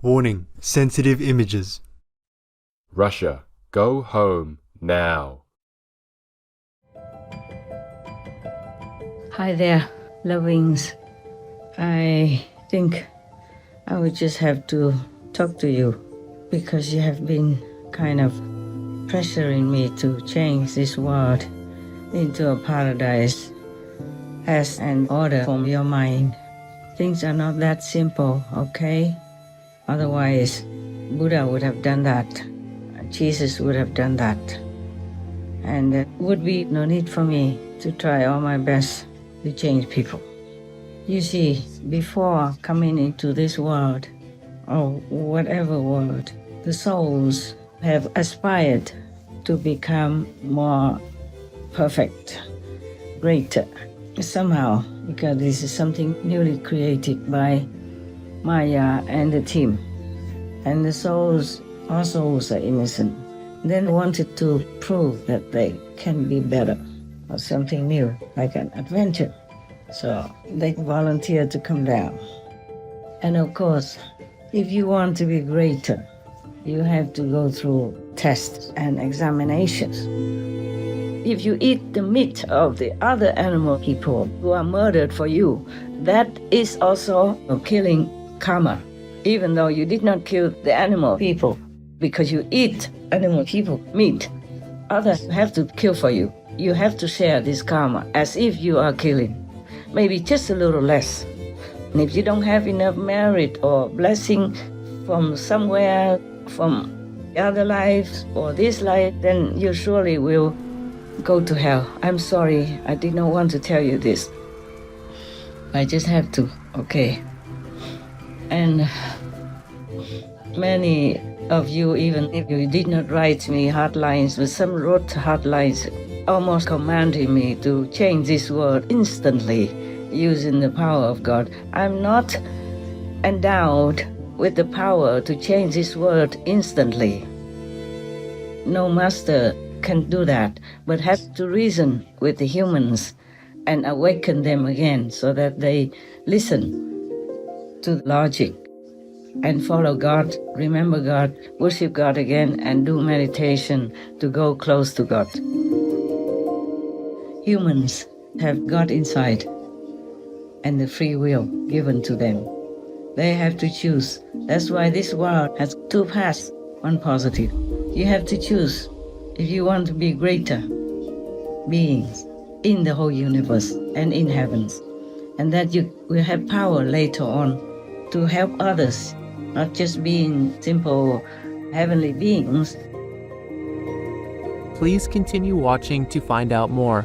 Warning: sensitive images. Russia, go home now. Hi there, lovings. I think I would just have to talk to you because you have been kind of pressuring me to change this world into a paradise as an order from your mind. Things are not that simple, okay? Otherwise, Buddha would have done that. Jesus would have done that. And there would be no need for me to try all my best to change people. You see, before coming into this world, or whatever world, the souls have aspired to become more perfect, greater. Somehow, because this is something newly created by Maya and the team. And the souls, our souls are innocent, then wanted to prove that they can be better or something new, like an adventure. So they volunteered to come down. And of course, if you want to be greater, you have to go through tests and examinations. If you eat the meat of the other animal people who are murdered for you, that is also a killing karma. Even though you did not kill the animal people, because you eat animal people meat, others have to kill for you. You have to share this karma as if you are killing, maybe just a little less. And if you don't have enough merit or blessing from somewhere, from other lives or this life, then you surely will go to hell. I'm sorry, I did not want to tell you this. I just have to, okay. And many of you, even if you did not write me hard lines, but some wrote hard lines, almost commanding me to change this world instantly using the power of God. I'm not endowed with the power to change this world instantly. No master can do that, but have to reason with the humans and awaken them again so that they listen to logic and follow God, remember God, worship God again, and do meditation to go close to God. Humans have God inside and the free will given to them. They have to choose. That's why this world has two paths, one positive. You have to choose if you want to be greater beings in the whole universe and in heavens, and that you will have power later on to help others, not just being simple heavenly beings. Please continue watching to find out more.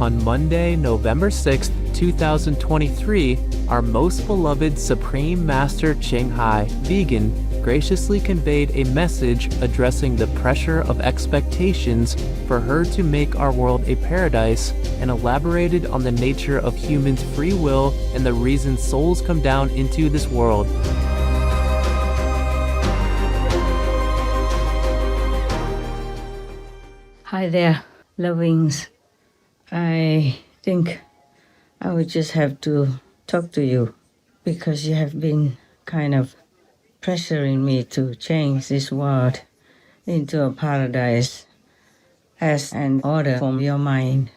On Monday, November 6th, 2023, our most beloved Supreme Master Ching Hai, vegan, graciously conveyed a message addressing the pressure of expectations for her to make our world a paradise and elaborated on the nature of humans' free will and the reason souls come down into this world. Hi there, lovings. I think I would just have to talk to you because you have been kind of pressuring me to change this world into a paradise as an order from your mind.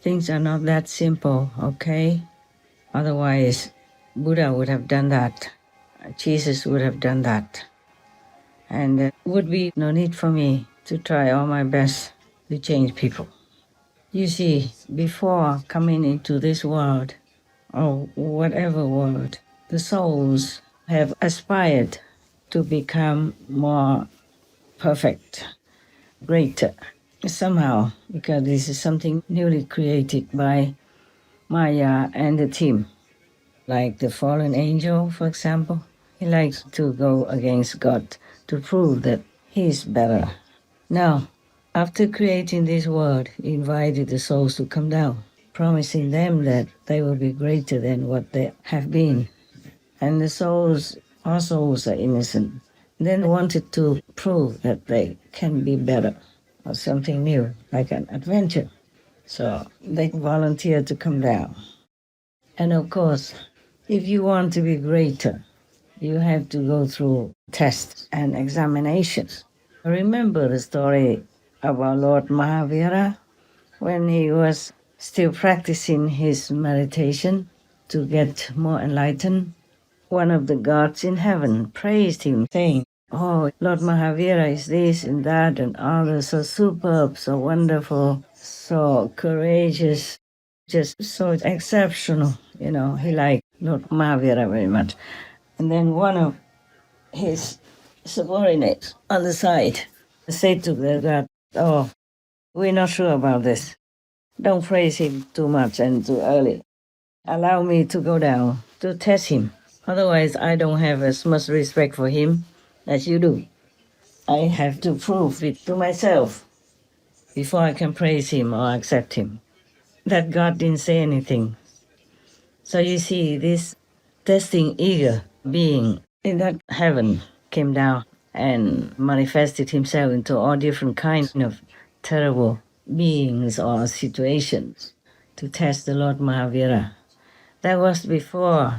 Things are not that simple, okay? Otherwise, Buddha would have done that. Jesus would have done that. And there would be no need for me to try all my best to change people. You see, before coming into this world, or whatever world, the souls have aspired to become more perfect, greater. Somehow, because this is something newly created by Maya and the team. Like the fallen angel, for example, he likes to go against God to prove that he is better. Now, after creating this world, he invited the souls to come down, promising them that they will be greater than what they have been. And the souls, our souls are innocent, then wanted to prove that they can be better or something new, like an adventure. So they volunteered to come down. And of course, if you want to be greater, you have to go through tests and examinations. Remember the story about Lord Mahavira when he was still practicing his meditation to get more enlightened? One of the gods in heaven praised him, saying, "Oh, Lord Mahavira is this and that and others, so superb, so wonderful, so courageous, just so exceptional." He liked Lord Mahavira very much. And then one of his subordinates on the side said to the god, "Oh, we're not sure about this. Don't praise him too much and too early. Allow me to go down to test him. Otherwise, I don't have as much respect for him as you do. I have to prove it to myself before I can praise him or accept him." That God didn't say anything. So you see, this testing eager being in that heaven came down and manifested himself into all different kinds of terrible beings or situations to test the Lord Mahavira. That was before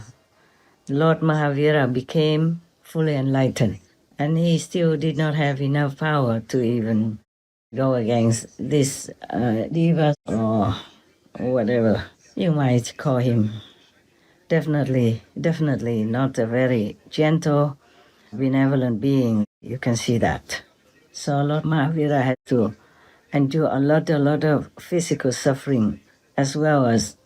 Lord Mahavira became fully enlightened, and he still did not have enough power to even go against this diva or whatever you might call him. Definitely not a very gentle, benevolent being. You can see that. So Lord Mahavira had to endure a lot of physical suffering, as well as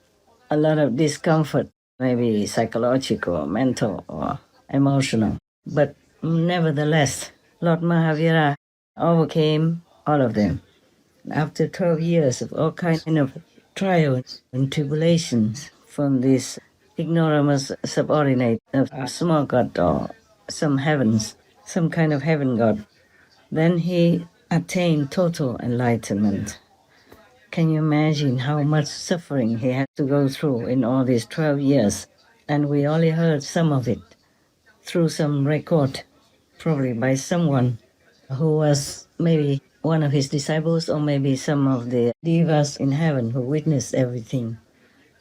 a lot of discomfort, maybe psychological, mental, or emotional. But nevertheless, Lord Mahavira overcame all of them. After 12 years of all kinds of trials and tribulations from this ignoramus subordinate of a small god or some heavens, some kind of heaven god, then he attained total enlightenment. Can you imagine how much suffering he had to go through in all these 12 years? And we only heard some of it through some record, probably by someone who was maybe one of his disciples or maybe some of the devas in heaven who witnessed everything,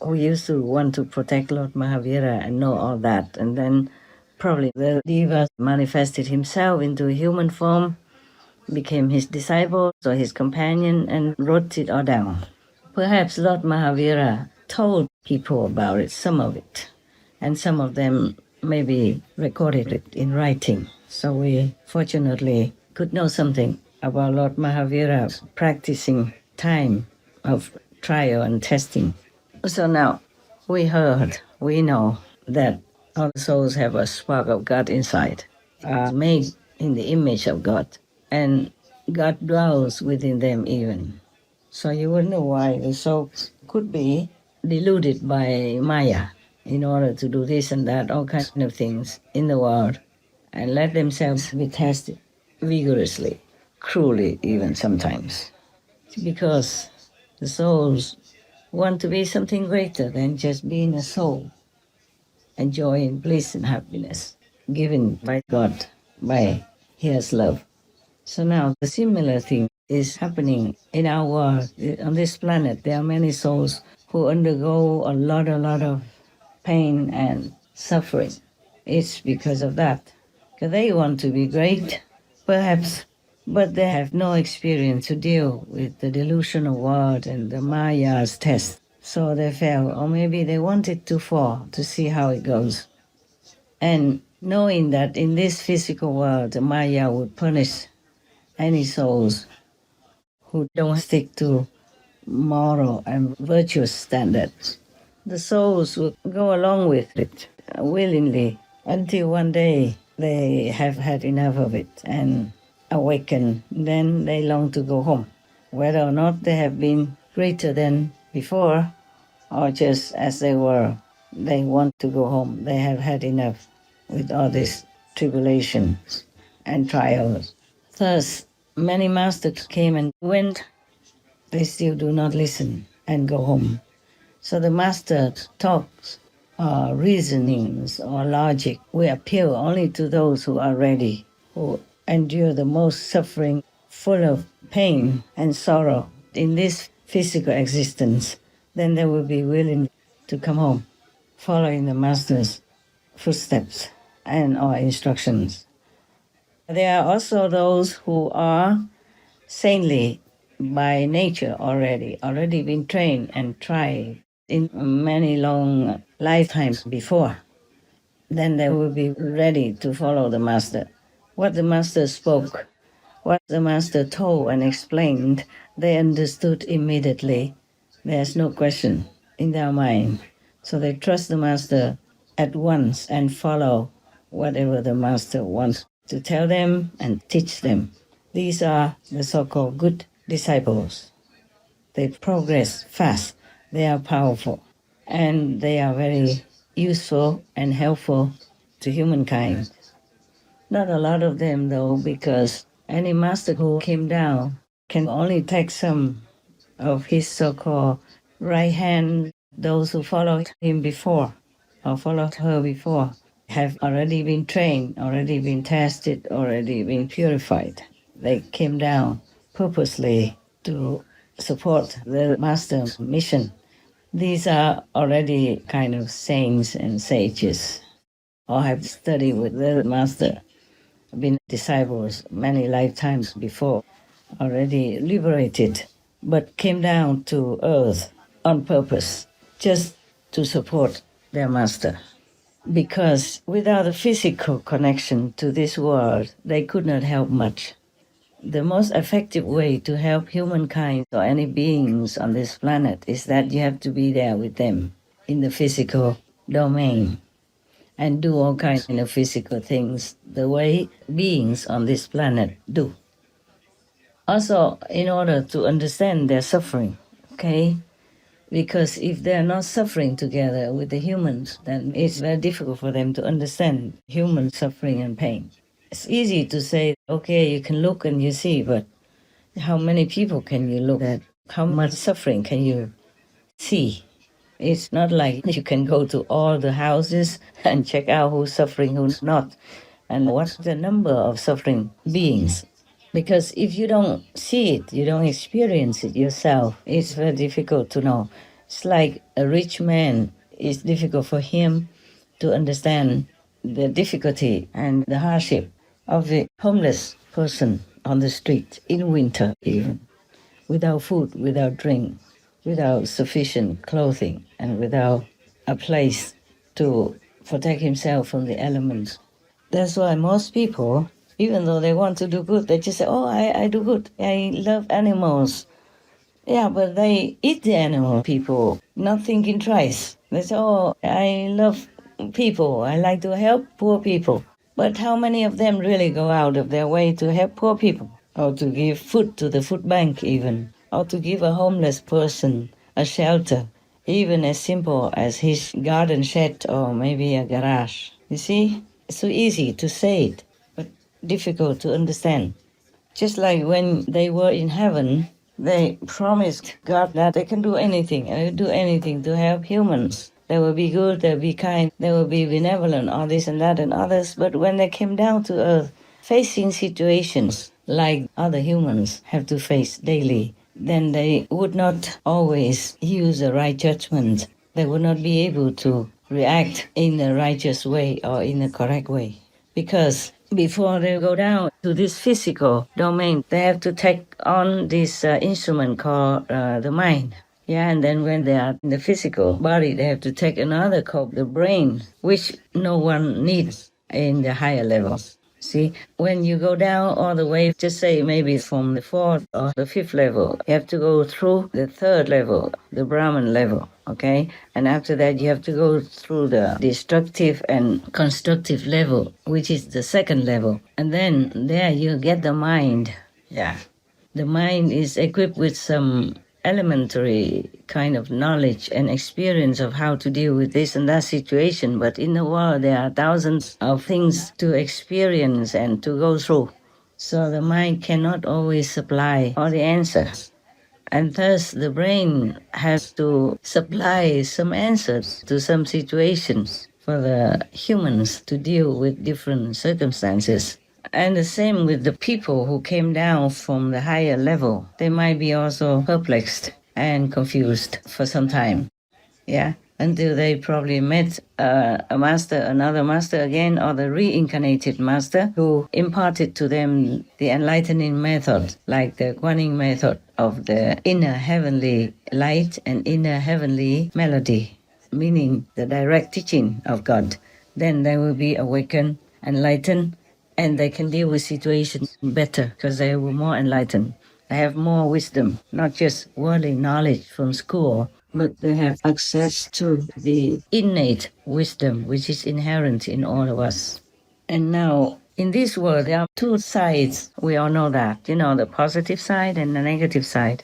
who used to want to protect Lord Mahavira and know all that. And then probably the deva manifested himself into a human form, became his disciple or his companion, and wrote it all down. Perhaps Lord Mahavira told people about it, some of it, and some of them maybe recorded it in writing. So we fortunately could know something about Lord Mahavira's practicing time of trial and testing. So now we heard, we know that all souls have a spark of God inside, are made in the image of God, and God dwells within them even. So you will know why the soul could be deluded by Maya in order to do this and that, all kinds of things in the world, and let themselves be tested vigorously, cruelly even sometimes. Because the souls want to be something greater than just being a soul, enjoying bliss and happiness given by God, by His love. So now the similar thing is happening in our world. On this planet, there are many souls who undergo a lot of pain and suffering. It's because of that. Because they want to be great, perhaps, but they have no experience to deal with the delusional world and the Maya's test. So they fail, or maybe they wanted to fall to see how it goes. And knowing that in this physical world, the Maya would punish any souls who don't stick to moral and virtuous standards. The souls will go along with it willingly until one day they have had enough of it and awaken. Then they long to go home. Whether or not they have been greater than before or just as they were, they want to go home. They have had enough with all this tribulation and trials. Thus, many masters came and went. They still do not listen and go home. So the master talks or reasonings or logic will appeal only to those who are ready, who endure the most suffering full of pain and sorrow in this physical existence, then they will be willing to come home, following the Master's footsteps and our instructions. There are also those who are saintly by nature already been trained and tried in many long lifetimes before. Then they will be ready to follow the Master. What the Master spoke, what the Master told and explained, they understood immediately. There's no question in their mind. So they trust the Master at once and follow whatever the Master wants to tell them and teach them. These are the so-called good disciples. They progress fast, they are powerful, and they are very useful and helpful to humankind. Not a lot of them though, because any master who came down can only take some of his so-called right hand. Those who followed him before or followed her before have already been trained, already been tested, already been purified. They came down purposely to support the master's mission. These are already kind of saints and sages, or have studied with the master, been disciples many lifetimes before, already liberated, but came down to earth on purpose, just to support their master. Because without a physical connection to this world, they could not help much. The most effective way to help humankind or any beings on this planet is that you have to be there with them in the physical domain and do all kinds of physical things the way beings on this planet do. Also, in order to understand their suffering, okay? Because if they're not suffering together with the humans, then it's very difficult for them to understand human suffering and pain. It's easy to say, okay, you can look and you see, but how many people can you look at? How much suffering can you see? It's not like you can go to all the houses and check out who's suffering, who's not, and what's the number of suffering beings. Because if you don't see it, you don't experience it yourself, it's very difficult to know. It's like a rich man, it's difficult for him to understand the difficulty and the hardship of the homeless person on the street in winter even, without food, without drink, without sufficient clothing, and without a place to protect himself from the elements. That's why most people, even though they want to do good, they just say, oh, I do good, I love animals. Yeah, but they eat the animal, people, not thinking twice. They say, oh, I love people, I like to help poor people. But how many of them really go out of their way to help poor people? Or to give food to the food bank even? Or to give a homeless person a shelter, even as simple as his garden shed or maybe a garage? You see, it's so easy to say it, but difficult to understand. Just like when they were in heaven, they promised God that they can do anything, and they do anything to help humans. They will be good, they will be kind, they will be benevolent, all this and that and others. But when they came down to earth, facing situations like other humans have to face daily, then they would not always use the right judgment. They would not be able to react in the righteous way or in the correct way. Because before they go down to this physical domain, they have to take on this instrument called the mind. Yeah, and then when they are in the physical body, they have to take another called the brain, which no one needs in the higher levels. See, when you go down all the way, just say maybe from the 4th or the 5th level, you have to go through the 3rd level, the Brahman level, okay? And after that, you have to go through the destructive and constructive level, which is the 2nd level. And then there you get the mind. Yeah. The mind is equipped with some elementary kind of knowledge and experience of how to deal with this and that situation. But in the world, there are thousands of things to experience and to go through. So the mind cannot always supply all the answers. And thus the brain has to supply some answers to some situations for the humans to deal with different circumstances. And the same with the people who came down from the higher level. They might be also perplexed and confused for some time. Yeah, until they probably met a master, another master again, or the reincarnated master who imparted to them the enlightening method, like the Guanyin method of the inner heavenly light and inner heavenly melody, meaning the direct teaching of God. Then they will be awakened, enlightened, and they can deal with situations better because they were more enlightened. They have more wisdom, not just worldly knowledge from school, but they have access to the innate wisdom which is inherent in all of us. And now, in this world, there are two sides. We all know that, the positive side and the negative side.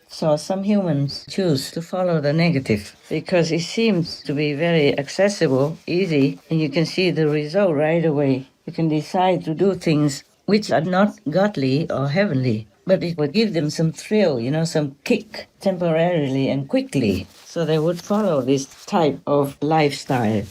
So some humans choose to follow the negative because it seems to be very accessible, easy, and you can see the result right away. You can decide to do things which are not godly or heavenly, but it would give them some thrill, some kick temporarily and quickly. So they would follow this type of lifestyle.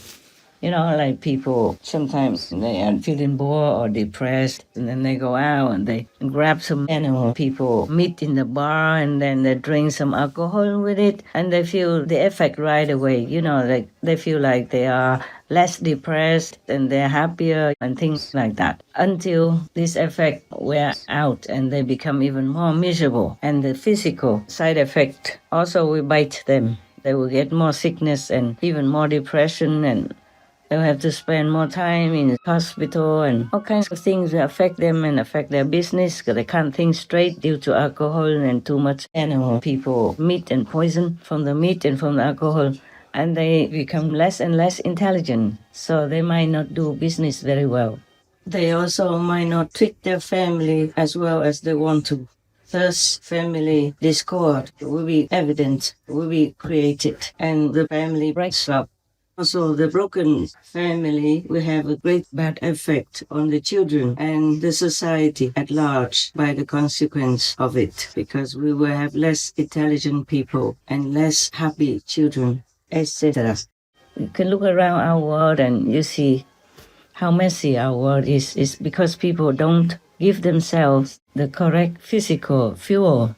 Like people, sometimes they are feeling bored or depressed, and then they go out and they grab some animal people meet in the bar, and then they drink some alcohol with it, and they feel the effect right away. Like they feel like they are less depressed and they're happier and things like that, until this effect wears out and they become even more miserable. And the physical side effect also will bite them. They will get more sickness and even more depression, and they'll have to spend more time in hospital, and all kinds of things will affect them and affect their business because they can't think straight due to alcohol and too much animal people, meat and poison from the meat and from the alcohol. And they become less and less intelligent, so they might not do business very well. They also might not treat their family as well as they want to. Thus, family discord will be evident, will be created, and the family breaks up. Also, the broken family will have a great bad effect on the children and the society at large by the consequence of it, because we will have less intelligent people and less happy children, etc. You can look around our world and you see how messy our world is. It's because people don't give themselves the correct physical fuel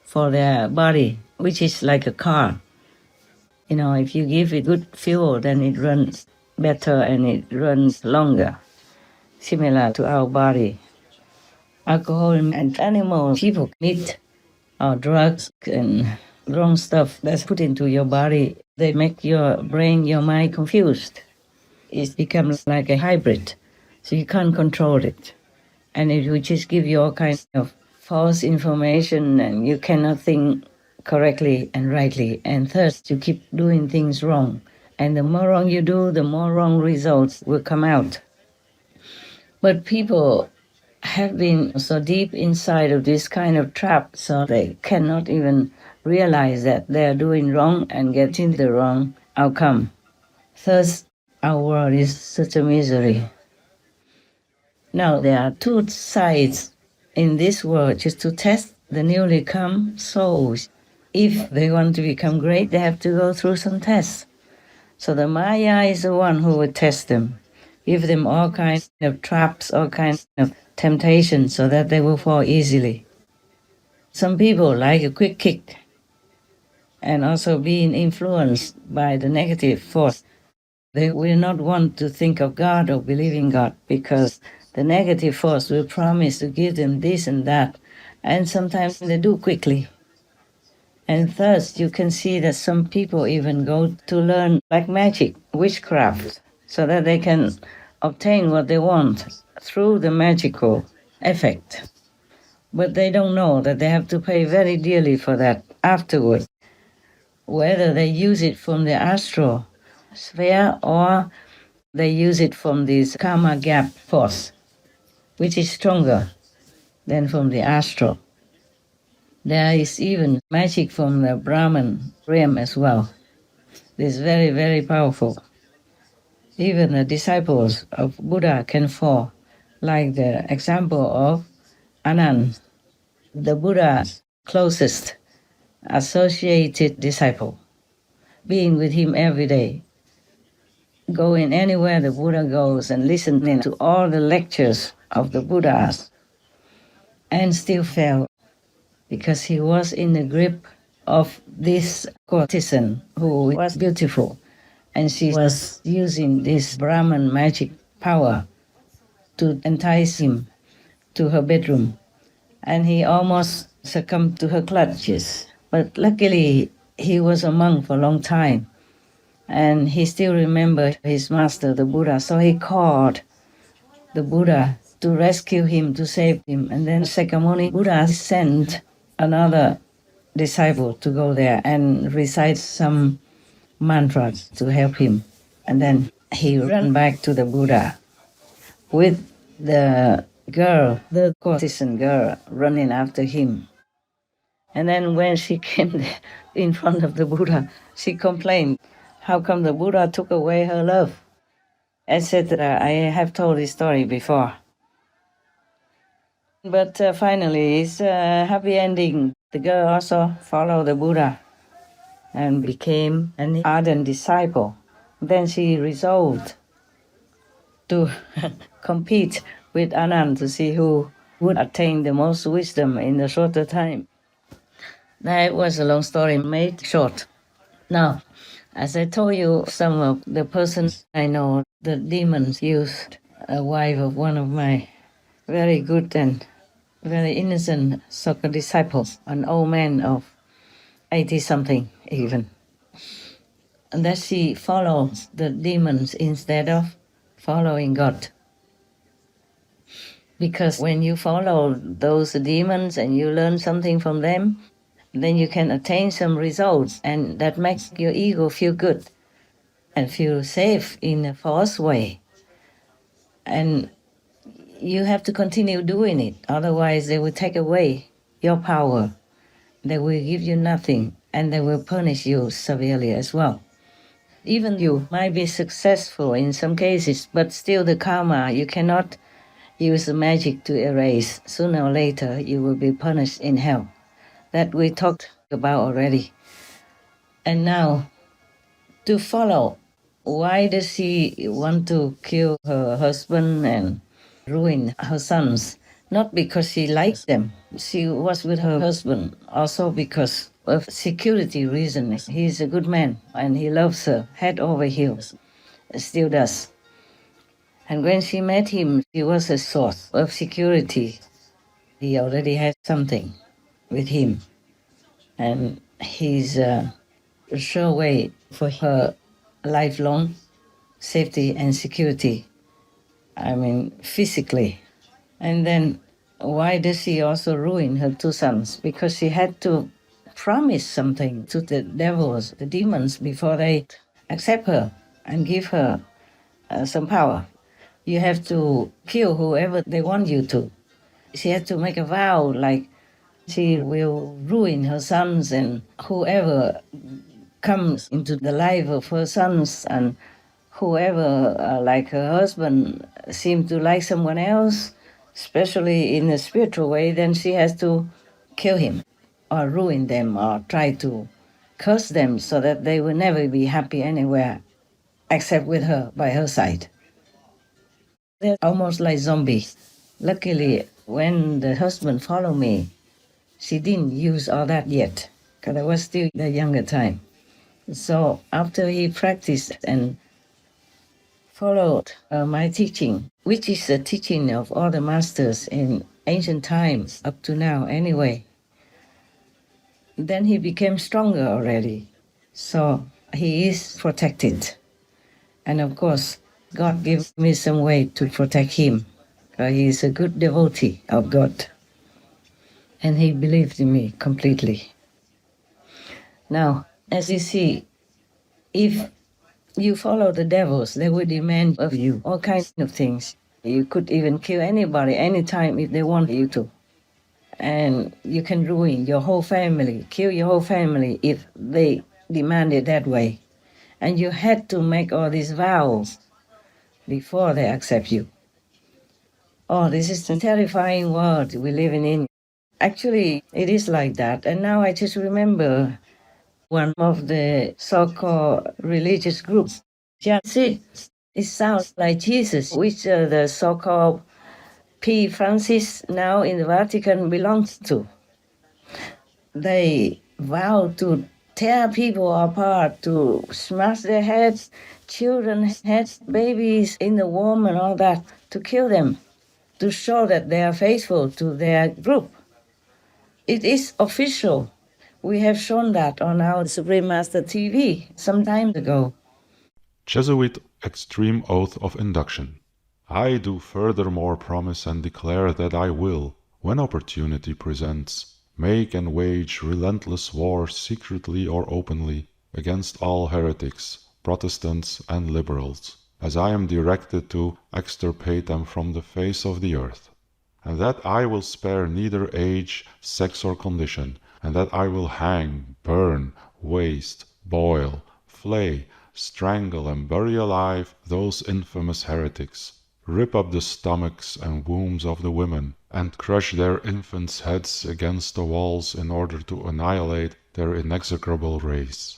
for their body, which is like a car. If you give it good fuel, then it runs better and it runs longer, similar to our body. Alcohol and animals, people, meat, or drugs and wrong stuff that's put into your body, they make your brain, your mind confused. It becomes like a hybrid, so you can't control it. And it will just give you all kinds of false information, and you cannot think correctly and rightly, and thus you keep doing things wrong. And the more wrong you do, the more wrong results will come out. But people have been so deep inside of this kind of trap, so they cannot even realize that they are doing wrong and getting the wrong outcome. Thus, our world is such a misery. Now, there are two sides in this world, just to test the newly come souls. If they want to become great, they have to go through some tests. So the Maya is the one who would test them, give them all kinds of traps, all kinds of temptations, so that they will fall easily. Some people like a quick kick, and also being influenced by the negative force. They will not want to think of God or believe in God, because the negative force will promise to give them this and that, and sometimes they do quickly. And thus you can see that some people even go to learn like magic, witchcraft, so that they can obtain what they want through the magical effect. But they don't know that they have to pay very dearly for that afterward, whether they use it from the astral sphere or they use it from this karma gap force, which is stronger than from the astral. There is even magic from the Brahman realm as well. This is very, very powerful. Even the disciples of Buddha can fall, like the example of Anand, the Buddha's closest associated disciple, being with him every day, going anywhere the Buddha goes and listening to all the lectures of the Buddhas and still fell because he was in the grip of this courtesan who was beautiful, and she was using this Brahman magic power to entice him to her bedroom, and he almost succumbed to her clutches. But luckily, he was a monk for a long time, and he still remembered his master, the Buddha, so he called the Buddha to rescue him, to save him. And then Sakyamuni Buddha sent another disciple to go there and recite some mantras to help him. And then he ran back to the Buddha with the girl, the courtesan girl, running after him. And then when she came in front of the Buddha, she complained, how come the Buddha took away her love, etc. I have told this story before. But finally, it's a happy ending. The girl also followed the Buddha and became an ardent disciple. Then she resolved to compete with Anand to see who would attain the most wisdom in a shorter time. That was a long story made short. Now, as I told you, some of the persons I know, the demons used a wife of one of my very good and very innocent soccer disciples, an old man of 80-something even. And that she follows the demons instead of following God. Because when you follow those demons and you learn something from them, then you can attain some results, and that makes your ego feel good and feel safe in a false way. And you have to continue doing it, otherwise they will take away your power. They will give you nothing, and they will punish you severely as well. Even you might be successful in some cases, but still the karma, you cannot use the magic to erase. Sooner or later, you will be punished in hell. That we talked about already. And now, to follow, why does she want to kill her husband and ruin her sons? Not because she likes them. She was with her husband also because of security reasons. He's a good man and he loves her head over heels. Still does. And when she met him, he was a source of security. He already had something with him. And he's a sure way for her lifelong safety and security. I mean, physically. And then why does she also ruin her two sons? Because she had to promise something to the devils, the demons, before they accept her and give her some power. You have to kill whoever they want you to. She had to make a vow like she will ruin her sons and whoever comes into the life of her sons, and whoever, like her husband, seems to like someone else, especially in a spiritual way, then she has to kill him or ruin them or try to curse them so that they will never be happy anywhere except with her by her side. They're almost like zombies. Luckily, when the husband followed me, she didn't use all that yet, because I was still the younger time. So after he practiced and followed my teaching, which is the teaching of all the masters in ancient times up to now anyway, then he became stronger already. So he is protected. And of course, God gave me some way to protect him. He is a good devotee of God. And he believed in me completely. Now, as you see, if you follow the devils, they will demand of you all kinds of things. You could even kill anybody, anytime if they want you to. And you can ruin your whole family, kill your whole family if they demand it that way. And you had to make all these vows before they accept you. Oh, this is a terrifying world we're living in. Actually, it is like that. And now I just remember one of the so-called religious groups. Just it sounds like Jesus, which the so-called P. Francis now in the Vatican belongs to. They vow to tear people apart, to smash their heads, children's heads, babies in the womb and all that, to kill them, to show that they are faithful to their group. It is official. We have shown that on our Supreme Master TV some time ago. Jesuit extreme oath of induction. I do furthermore promise and declare that I will, when opportunity presents, make and wage relentless war secretly or openly against all heretics, Protestants and liberals, as I am directed to extirpate them from the face of the earth, and that I will spare neither age, sex or condition, and that I will hang, burn, waste, boil, flay, strangle and bury alive those infamous heretics, rip up the stomachs and wombs of the women, and crush their infants' heads against the walls in order to annihilate their inexorable race.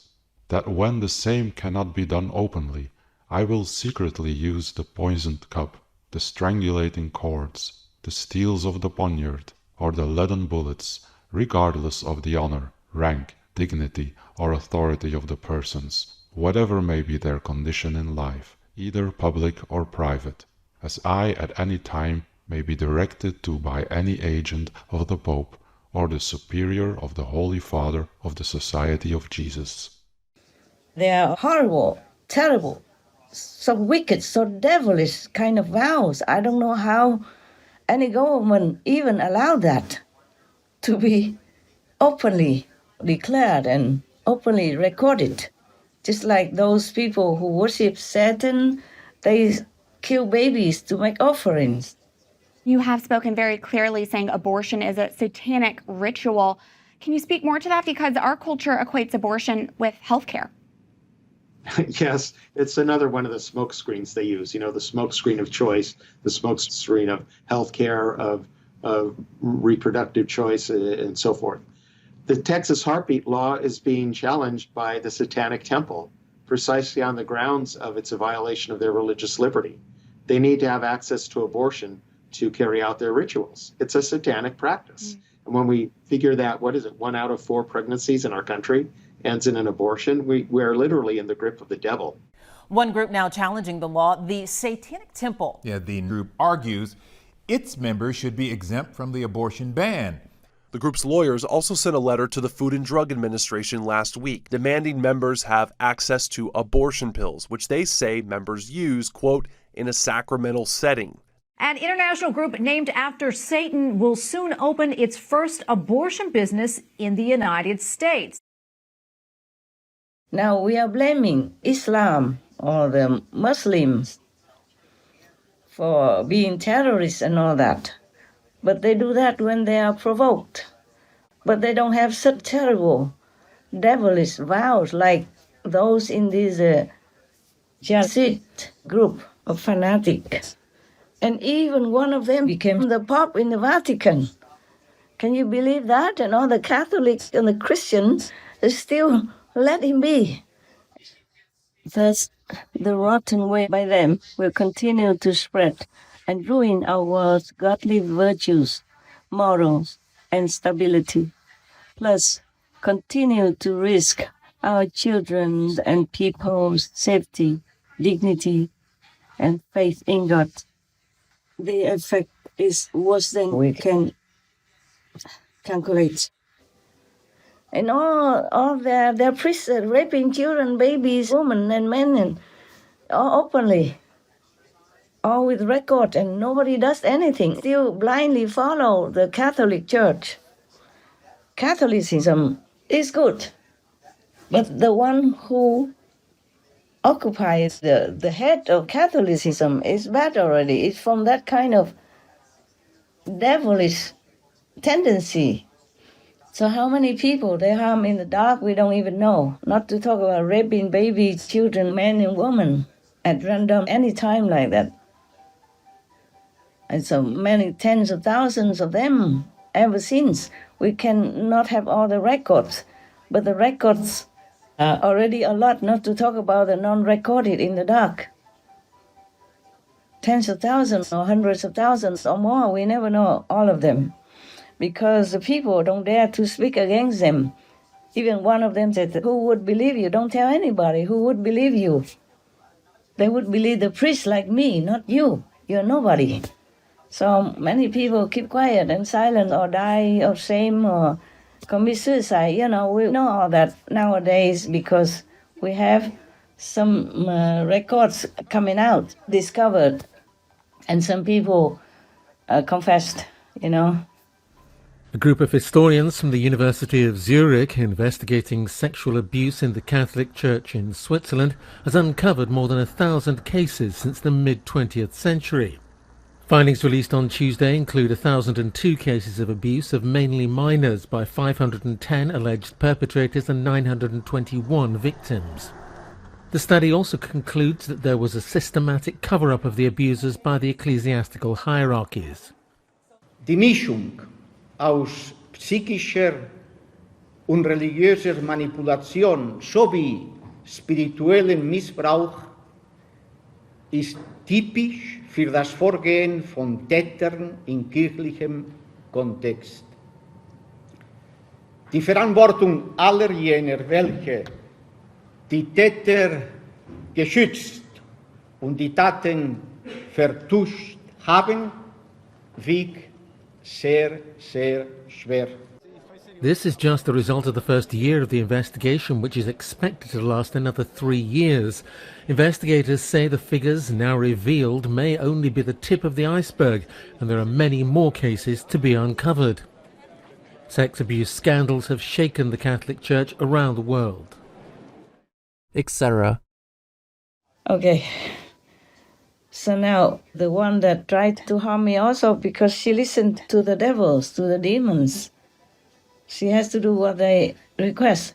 That when the same cannot be done openly, I will secretly use the poisoned cup, the strangulating cords, the steels of the poniard, or the leaden bullets, regardless of the honor, rank, dignity, or authority of the persons, whatever may be their condition in life, either public or private, as I at any time may be directed to by any agent of the Pope or the Superior of the Holy Father of the Society of Jesus. They are horrible, terrible, so wicked, so devilish kind of vows. I don't know how any government even allowed that to be openly declared and openly recorded. Just like those people who worship Satan, they kill babies to make offerings. You have spoken very clearly saying abortion is a satanic ritual. Can you speak more to that? Because our culture equates abortion with healthcare. Yes, it's another one of the smoke screens they use, the smoke screen of choice, the smoke screen of healthcare, of reproductive choice, and so forth. The Texas heartbeat law is being challenged by the Satanic Temple precisely on the grounds of it's a violation of their religious liberty. They need to have access to abortion to carry out their rituals. It's a satanic practice. And when we figure that, 1 out of 4 pregnancies in our country ends in an abortion, we're literally in the grip of the devil. One group now challenging the law, the Satanic Temple. Yeah, the group argues its members should be exempt from the abortion ban. The group's lawyers also sent a letter to the Food and Drug Administration last week, demanding members have access to abortion pills, which they say members use, quote, in a sacramental setting. An international group named after Satan will soon open its first abortion business in the United States. Now we are blaming Islam or the Muslims for being terrorists and all that. But they do that when they are provoked. But they don't have such terrible, devilish vows like those in this Jesuit group of fanatics. And even one of them became the Pope in the Vatican. Can you believe that? And all the Catholics and the Christians still let him be. Thus, the rotten way by them will continue to spread and ruin our world's godly virtues, morals, and stability. Plus, continue to risk our children's and people's safety, dignity, and faith in God. The effect is worse than we can calculate. And all their priests are raping children, babies, women, and men, and all openly, all with record, and nobody does anything. Still blindly follow the Catholic Church. Catholicism is good, but the one who occupies the head of Catholicism is bad already. It's from that kind of devilish tendency. So how many people they harm in the dark, we don't even know. Not to talk about raping babies, children, men and women at random any time like that. And so many tens of thousands of them ever since. We cannot have all the records, but the records are already a lot, not to talk about the non-recorded in the dark. tens of thousands or hundreds of thousands or more. We never know all of them because the people don't dare to speak against them. Even one of them said, who would believe you? Don't tell anybody. Who would believe you? They would believe the priest like me, not you. You're nobody. So many people keep quiet and silent or die of shame or commit suicide. You know, we know all that nowadays because we have some records coming out, discovered, and some people confessed, you know. A group of historians from the University of Zurich investigating sexual abuse in the Catholic Church in Switzerland has uncovered more than 1,000 cases since the mid-20th century. Findings released on Tuesday include 1,002 cases of abuse of mainly minors by 510 alleged perpetrators and 921 victims. The study also concludes that there was a systematic cover-up of the abusers by the ecclesiastical hierarchies. Die Mischung aus psychischer und religiöser Manipulation sowie spirituellem Missbrauch ist typisch für das Vorgehen von Tätern in kirchlichem Kontext. Die Verantwortung aller jener, welche die Täter geschützt und die Taten vertuscht haben, wiegt sehr, sehr schwer. This is just the result of the first year of the investigation, which is expected to last another 3 years. Investigators say the figures now revealed may only be the tip of the iceberg, and there are many more cases to be uncovered. Sex abuse scandals have shaken the Catholic Church around the world. Etc. Okay. So now the one that tried to harm me also because she listened to the devils, to the demons. She has to do what they request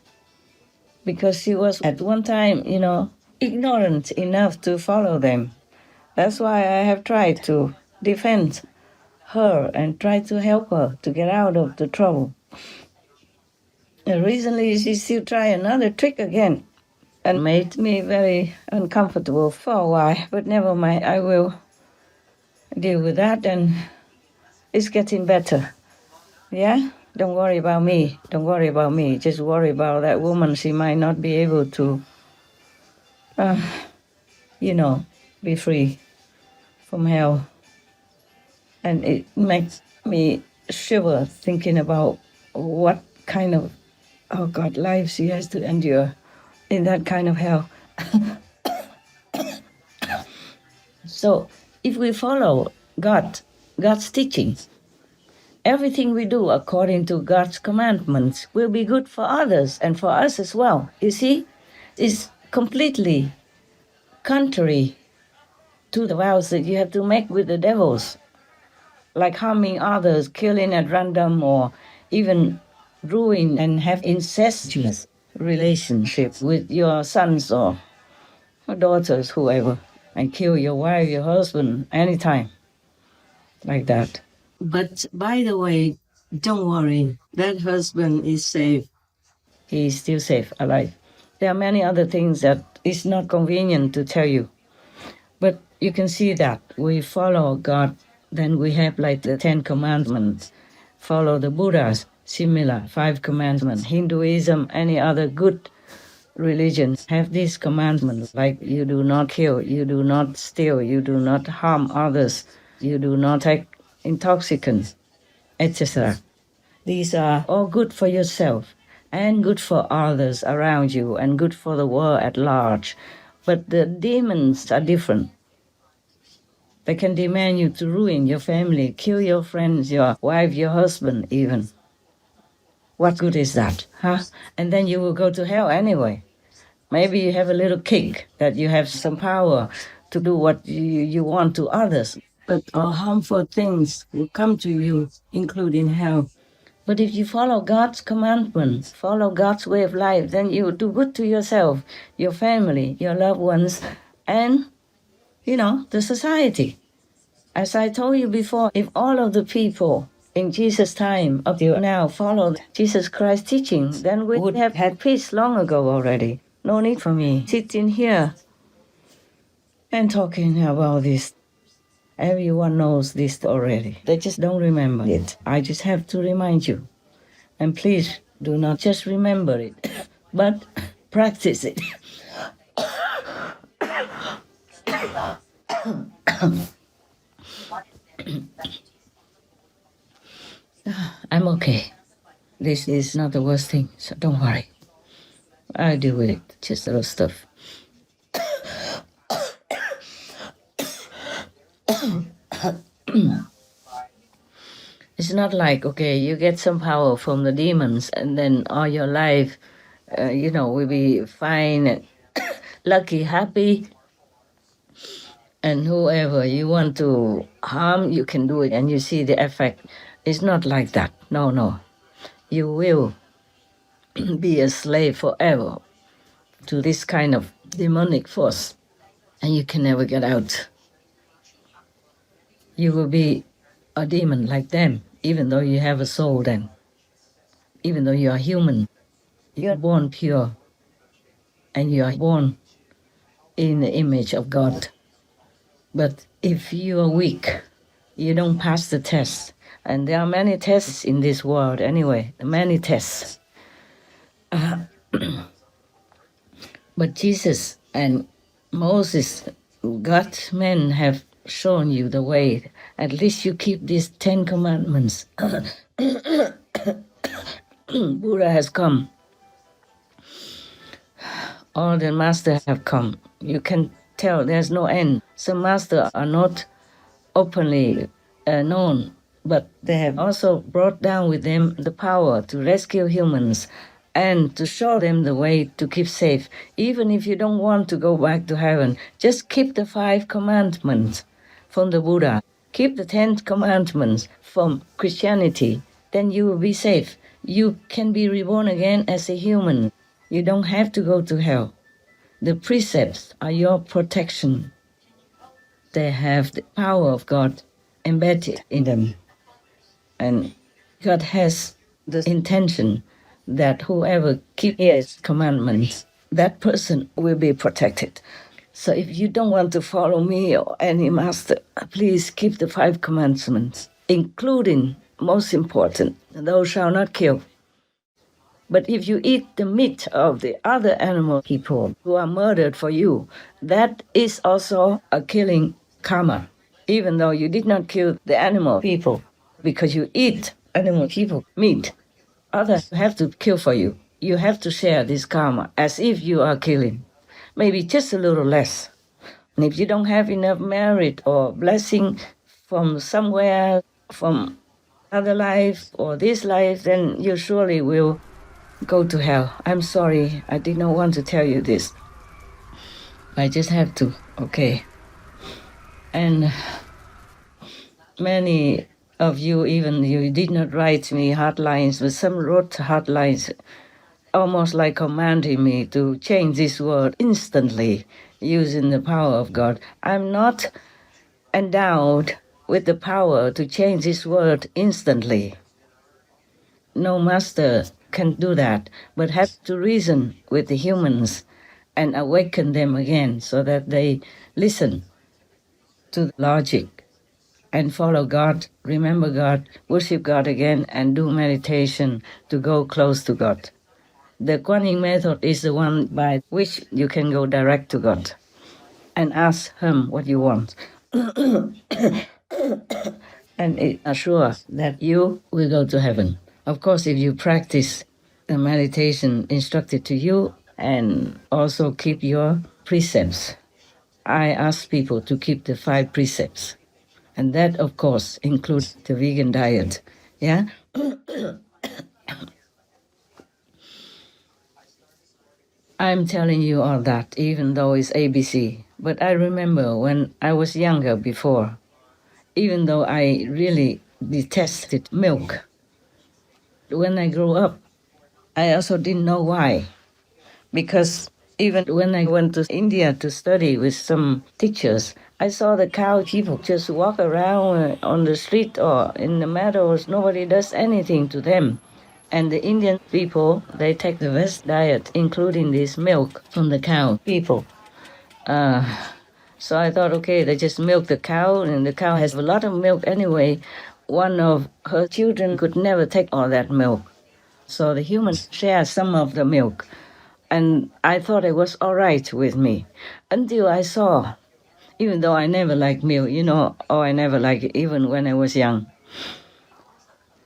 because she was at one time, you know, ignorant enough to follow them. That's why I have tried to defend her and try to help her to get out of the trouble. And recently she still tried another trick again and made me very uncomfortable for a while. But never mind, I will deal with that and it's getting better. Yeah? Don't worry about me. Don't worry about me. Just worry about that woman. She might not be able to, you know, be free from hell. And it makes me shiver thinking about what kind of, oh God, life she has to endure in that kind of hell. So if we follow God's teachings, everything we do according to God's commandments will be good for others and for us as well. You see, it's completely contrary to the vows that you have to make with the devils, like harming others, killing at random, or even ruin and have incestuous relationships with your sons or daughters, whoever, and kill your wife, your husband, anytime, like that. But by the way, don't worry, that husband is safe. He is still safe, alive. There are many other things that is not convenient to tell you. But you can see that we follow God, then we have like the 10 commandments. Follow the Buddha's similar 5 commandments. Hinduism, any other good religions have these commandments, like you do not kill, you do not steal, you do not harm others, you do not take intoxicants, etc. These are all good for yourself and good for others around you and good for the world at large. But the demons are different. They can demand you to ruin your family, kill your friends, your wife, your husband even. What good is that, huh? And then you will go to hell anyway. Maybe you have a little kick that you have some power to do what you want to others. But all harmful things will come to you, including hell. But if you follow God's commandments, follow God's way of life, then you will do good to yourself, your family, your loved ones, and, you know, the society. As I told you before, if all of the people in Jesus' time up to now followed Jesus Christ's teaching, then we would have had peace long ago already. No need for me sitting here and talking about this. Everyone knows this already. They just don't remember it. I just have to remind you. And please do not just remember it, but practice it. I'm okay. This is not the worst thing, so don't worry. I deal with it, just little stuff. It's not like, okay, you get some power from the demons and then all your life, will be fine and lucky, happy. And whoever you want to harm, you can do it and you see the effect. It's not like that. No. You will be a slave forever to this kind of demonic force and you can never get out. You will be a demon like them, even though you have a soul then. Even though you are human, you are born pure and you are born in the image of God. But if you are weak, you don't pass the test. And there are many tests in this world anyway, many tests. But Jesus and Moses, God's men have shown you the way. At least you keep these 10 commandments. Buddha has come. All the masters have come. You can tell there's no end. Some masters are not openly known, but they have also brought down with them the power to rescue humans and to show them the way to keep safe. Even if you don't want to go back to heaven, just keep the 5 commandments from the Buddha. Keep the 10 commandments from Christianity, then you will be safe. You can be reborn again as a human. You don't have to go to hell. The precepts are your protection. They have the power of God embedded in them. And God has the intention that whoever keeps His commandments, that person will be protected. So if you don't want to follow me or any master, please keep the 5 commandments, including, most important, thou shalt not kill. But if you eat the meat of the other animal people who are murdered for you, that is also a killing karma, even though you did not kill the animal people, because you eat animal people meat. Others have to kill for you. You have to share this karma as if you are killing, maybe just a little less. And if you don't have enough merit or blessing from somewhere, from other life or this life, then you surely will go to hell. I'm sorry, I did not want to tell you this. I just have to, okay. And many of you, even you did not write me hard lines, but some wrote hard lines, almost like commanding me to change this word instantly using the power of God. I'm not endowed with the power to change this word instantly. No master can do that, but have to reason with the humans and awaken them again so that they listen to logic and follow God, remember God, worship God again, and do meditation to go close to God. The Kuan Yin method is the one by which you can go direct to God and ask Him what you want. And it assures that you will go to heaven. Of course, if you practice the meditation instructed to you and also keep your precepts. I ask people to keep the 5 precepts. And that, of course, includes the vegan diet. Yeah? I'm telling you all that, even though it's ABC. But I remember when I was younger before, even though I really detested milk, when I grew up, I also didn't know why. Because even when I went to India to study with some teachers, I saw the cow people just walk around on the street or in the meadows. Nobody does anything to them. And the Indian people, they take the best diet, including this milk from the cow people. So I thought, okay, they just milk the cow, and the cow has a lot of milk anyway. One of her children could never take all that milk. So the humans share some of the milk. And I thought it was all right with me until I saw, even though I never liked milk, I never liked it, even when I was young.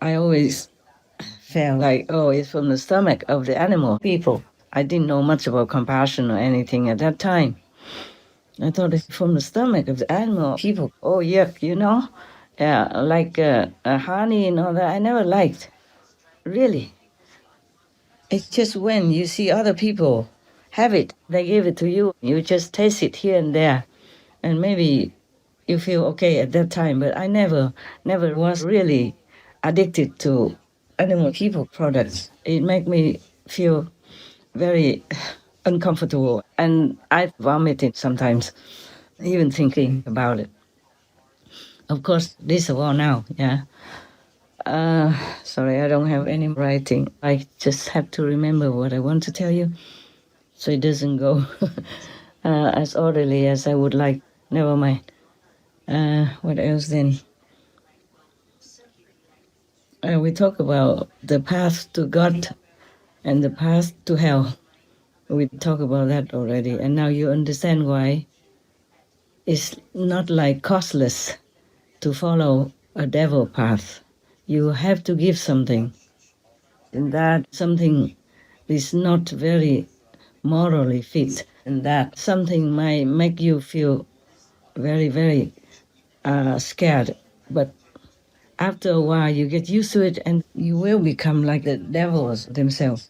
I always felt like, it's from the stomach of the animal people. I didn't know much about compassion or anything at that time. I thought it's from the stomach of the animal people. Oh, yuck, Yeah, like honey and all that, I never liked, really. It's just when you see other people have it, they give it to you, you just taste it here and there, and maybe you feel okay at that time, but I never was really addicted to animal people products. It made me feel very uncomfortable, and I vomited sometimes, even thinking about it. Of course, this is all now, yeah. Sorry, I don't have any writing. I just have to remember what I want to tell you, so it doesn't go as orderly as I would like. Never mind. What else then? We talk about the path to God and the path to hell. We talk about that already, and now you understand why it's not like costless to follow a devil path. You have to give something, and that something is not very morally fit, and that something might make you feel very, very scared. But after a while, you get used to it, and you will become like the devils themselves.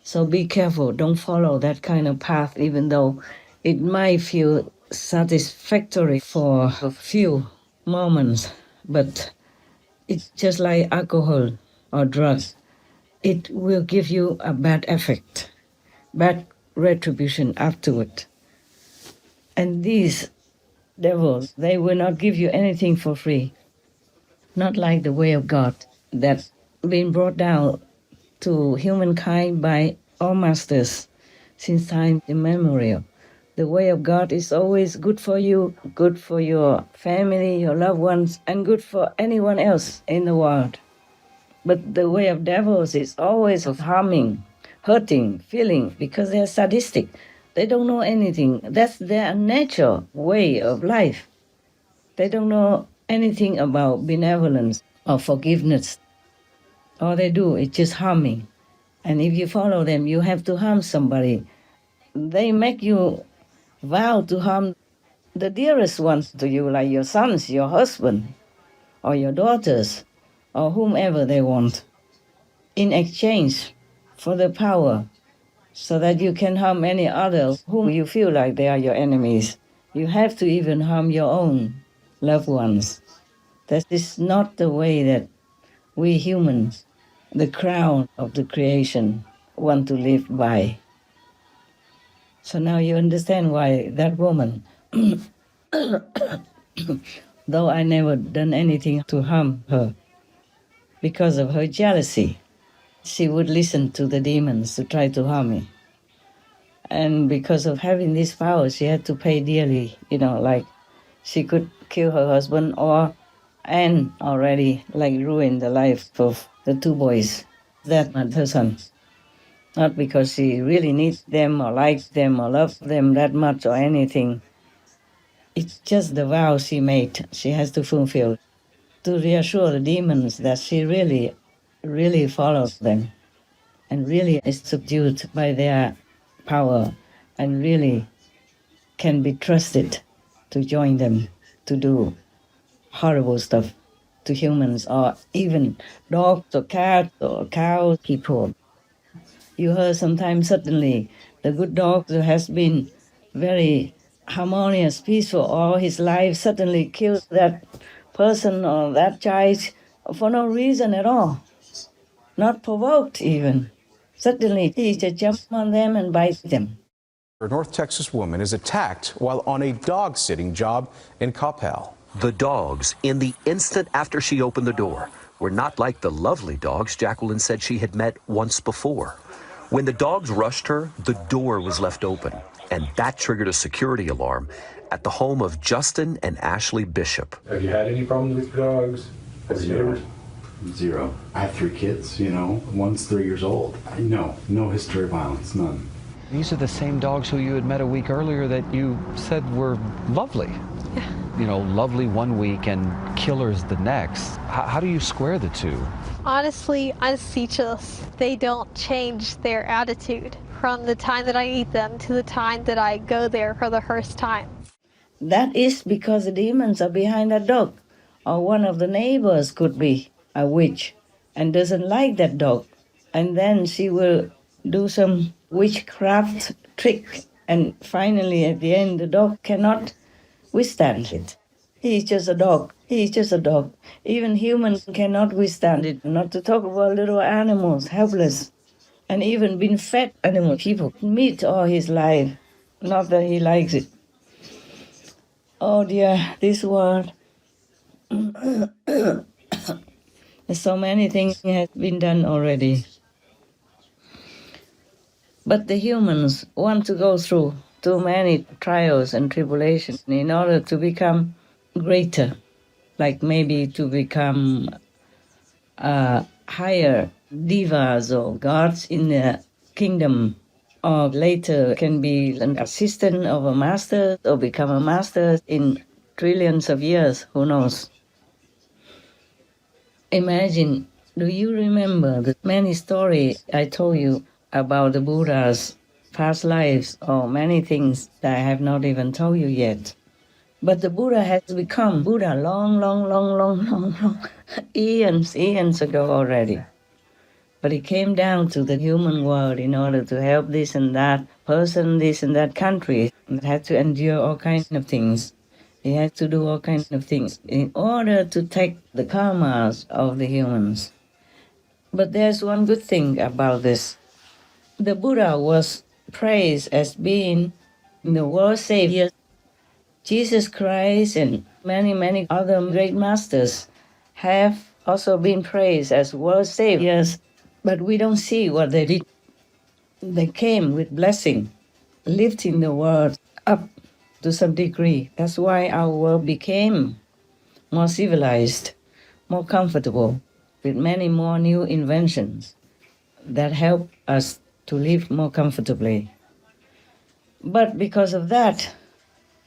So be careful. Don't follow that kind of path, even though it might feel satisfactory for a few moments. But it's just like alcohol or drugs. It will give you a bad effect, bad retribution afterward. And these devils, they will not give you anything for free. Not like the way of God that's been brought down to humankind by all masters since time immemorial. The way of God is always good for you, good for your family, your loved ones, and good for anyone else in the world. But the way of devils is always of harming, hurting, feeling, because they're sadistic. They don't know anything. That's their natural way of life. They don't know anything about benevolence or forgiveness. All they do is just harming. And if you follow them, you have to harm somebody. They make you vow to harm the dearest ones to you, like your sons, your husband, or your daughters, or whomever they want, in exchange for the power, so that you can harm any others whom you feel like they are your enemies. You have to even harm your own loved ones. That is not the way that we humans, the crown of the creation, want to live by. So now you understand why that woman, though I never done anything to harm her, because of her jealousy, she would listen to the demons to try to harm me. And because of having this power, she had to pay dearly, like she could kill her husband and already ruin the life of the two boys, that and her son. Not because she really needs them or likes them or loves them that much or anything. It's just the vow she made, she has to fulfill, to reassure the demons that she really, really follows them and really is subdued by their power and really can be trusted to join them to do horrible stuff to humans or even dogs or cats or cows, people. You heard sometimes suddenly the good dog who has been very harmonious, peaceful all his life suddenly kills that person or that child for no reason at all, not provoked even. Suddenly he just jumps on them and bites them. A North Texas woman is attacked while on a dog-sitting job in Coppell. The dogs, in the instant after she opened the door, were not like the lovely dogs Jacqueline said she had met once before. When the dogs rushed her, the door was left open, and that triggered a security alarm at the home of Justin and Ashley Bishop. Have you had any problems with dogs? Zero. I have 3 kids, you know. One's 3 years old. No history of violence, none. These are the same dogs who you had met a week earlier that you said were lovely. Yeah. You know, lovely one week and killers the next. How do you square the two? Honestly, I'm speechless. They don't change their attitude from the time that I meet them to the time that I go there for the first time. That is because the demons are behind that dog. Or one of the neighbors could be a witch and doesn't like that dog. And then she will do some witchcraft trick. And finally, at the end, the dog cannot withstand it. He's just a dog. He's just a dog. Even humans cannot withstand it. Not to talk about little animals, helpless. And even been fed animal people meat all his life. Not that he likes it. Oh dear, this world. So many things have been done already. But the humans want to go through too many trials and tribulations in order to become greater, like maybe to become higher divas or gods in the kingdom, or later can be an assistant of a master or become a master in trillions of years, who knows. Imagine, do you remember the many stories I told you about the Buddha's past lives, or many things that I have not even told you yet? But the Buddha has become Buddha long eons ago already. But he came down to the human world in order to help this and that person, this and that country, and had to endure all kinds of things. He had to do all kinds of things in order to take the karmas of the humans. But there's one good thing about this. The Buddha was praised as being the world savior. Jesus Christ and many other great masters have also been praised as world saviors, but we don't see what they did. They came with blessing, lifting the world up to some degree. That's why our world became more civilized, more comfortable, with many more new inventions that help us to live more comfortably. But because of that,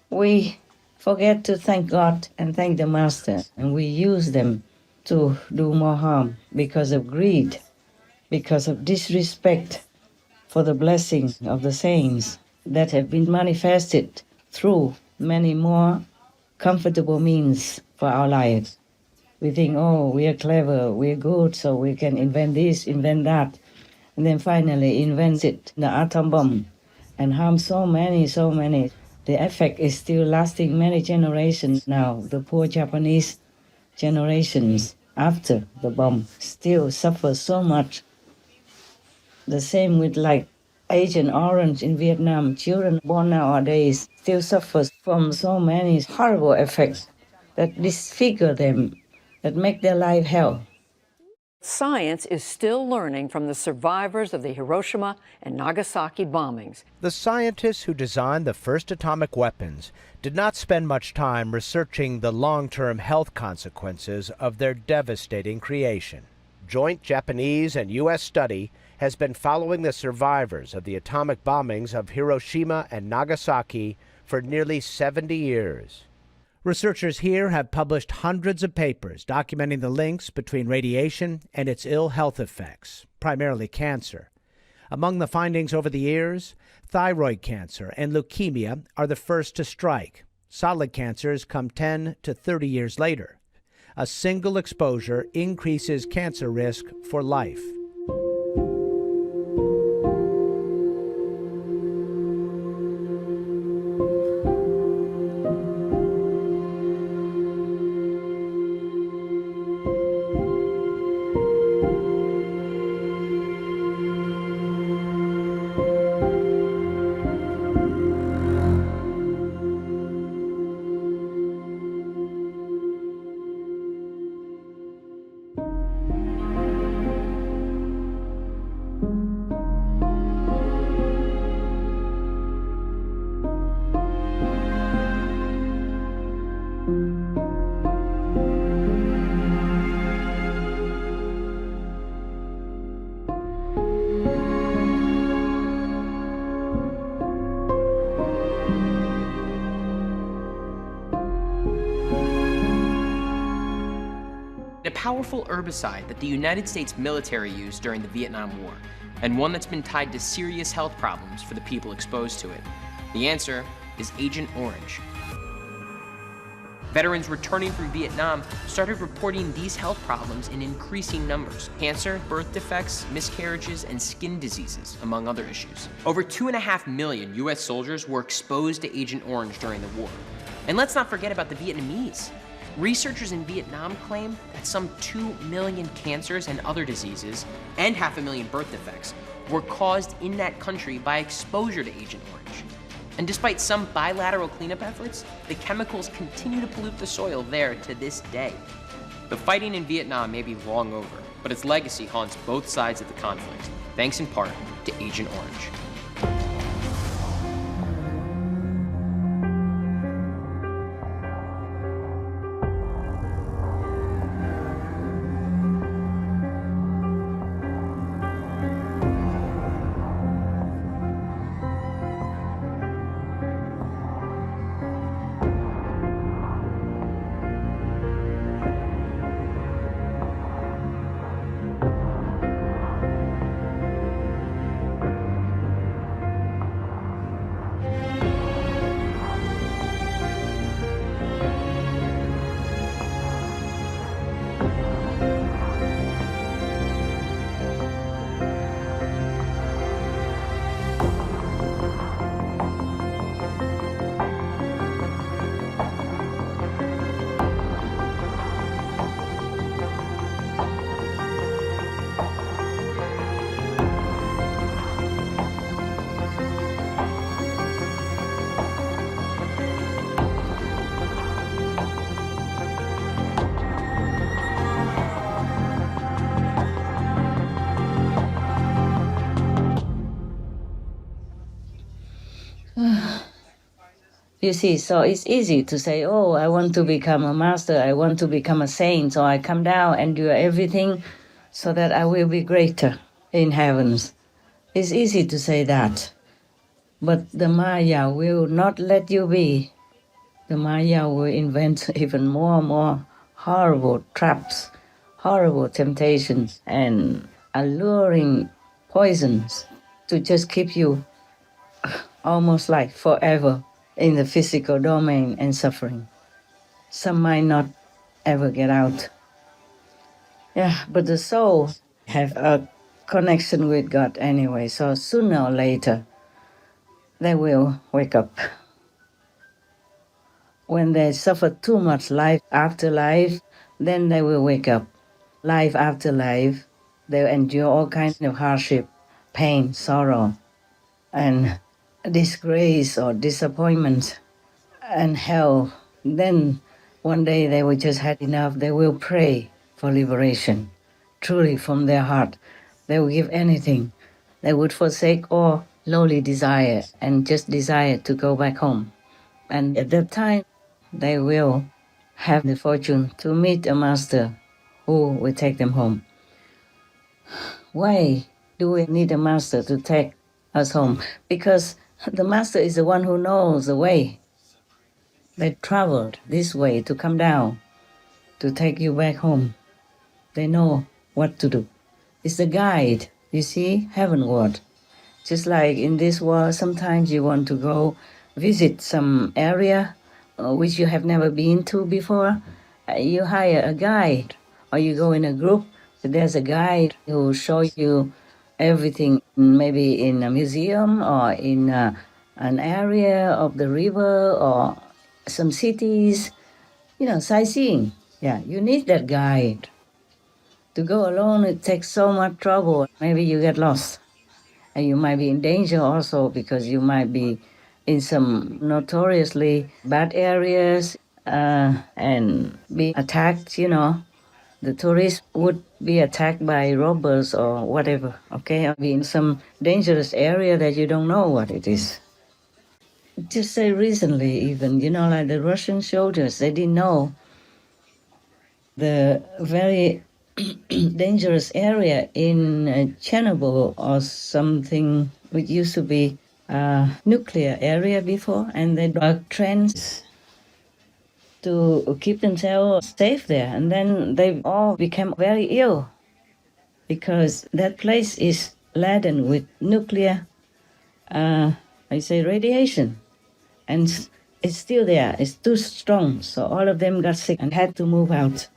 we forget to thank God and thank the Master, and we use them to do more harm because of greed, because of disrespect for the blessing of the saints that have been manifested through many more comfortable means for our lives. We think, oh, we are clever, we're good, so we can invent this, invent that, and then finally invent it, the atom bomb, and harm so many. The effect is still lasting many generations now. The poor Japanese generations after the bomb still suffer so much. The same with like Agent Orange in Vietnam. Children born nowadays still suffer from so many horrible effects that disfigure them, that make their life hell. Science is still learning from the survivors of the Hiroshima and Nagasaki bombings. The scientists who designed the first atomic weapons did not spend much time researching the long-term health consequences of their devastating creation. Joint Japanese and U.S. study has been following the survivors of the atomic bombings of Hiroshima and Nagasaki for nearly 70 years. Researchers here have published hundreds of papers documenting the links between radiation and its ill health effects, primarily cancer. Among the findings over the years, thyroid cancer and leukemia are the first to strike. Solid cancers come 10 to 30 years later. A single exposure increases cancer risk for life. powerful herbicide that the United States military used during the Vietnam War, and one that's been tied to serious health problems for the people exposed to it? The answer is Agent Orange. Veterans returning from Vietnam started reporting these health problems in increasing numbers: cancer, birth defects, miscarriages, and skin diseases, among other issues. Over 2.5 million US soldiers were exposed to Agent Orange during the war. And let's not forget about the Vietnamese. Researchers in Vietnam claim that some 2 million cancers and other diseases, and 500,000 birth defects, were caused in that country by exposure to Agent Orange. And despite some bilateral cleanup efforts, the chemicals continue to pollute the soil there to this day. The fighting in Vietnam may be long over, but its legacy haunts both sides of the conflict, thanks in part to Agent Orange. You see, so it's easy to say, oh, I want to become a master, I want to become a saint, so I come down and do everything so that I will be greater in heavens. It's easy to say that. But the Maya will not let you be. The Maya will invent even more and more horrible traps, horrible temptations, and alluring poisons to just keep you almost like forever in the physical domain and suffering. Some might not ever get out. Yeah, but the soul have a connection with God anyway, so sooner or later they will wake up. When they suffer too much life after life, then they will wake up. Life after life, they'll endure all kinds of hardship, pain, sorrow, and disgrace or disappointment and hell. Then one day they will just had enough. They will pray for liberation, truly from their heart. They will give anything. They would forsake all lowly desire and just desire to go back home. And at that time, they will have the fortune to meet a master who will take them home. Why do we need a master to take us home? Because the master is the one who knows the way. They traveled this way to come down, to take you back home. They know what to do. It's the guide, you see, heavenward. Just like in this world, sometimes you want to go visit some area which you have never been to before. You hire a guide, or you go in a group. There's a guide who will show you everything, maybe in a museum or in an area of the river or some cities, sightseeing. Yeah, you need that guide. To go alone, it takes so much trouble. Maybe you get lost. And you might be in danger also because you might be in some notoriously bad areas and be attacked, The tourists would be attacked by robbers or whatever, okay? Or be in some dangerous area that you don't know what it is. Just say recently even, like the Russian soldiers, they didn't know the very dangerous area in Chernobyl or something which used to be a nuclear area before, and they dug trenches to keep themselves safe there. And then they all became very ill because that place is laden with nuclear, radiation. And it's still there. It's too strong. So all of them got sick and had to move out.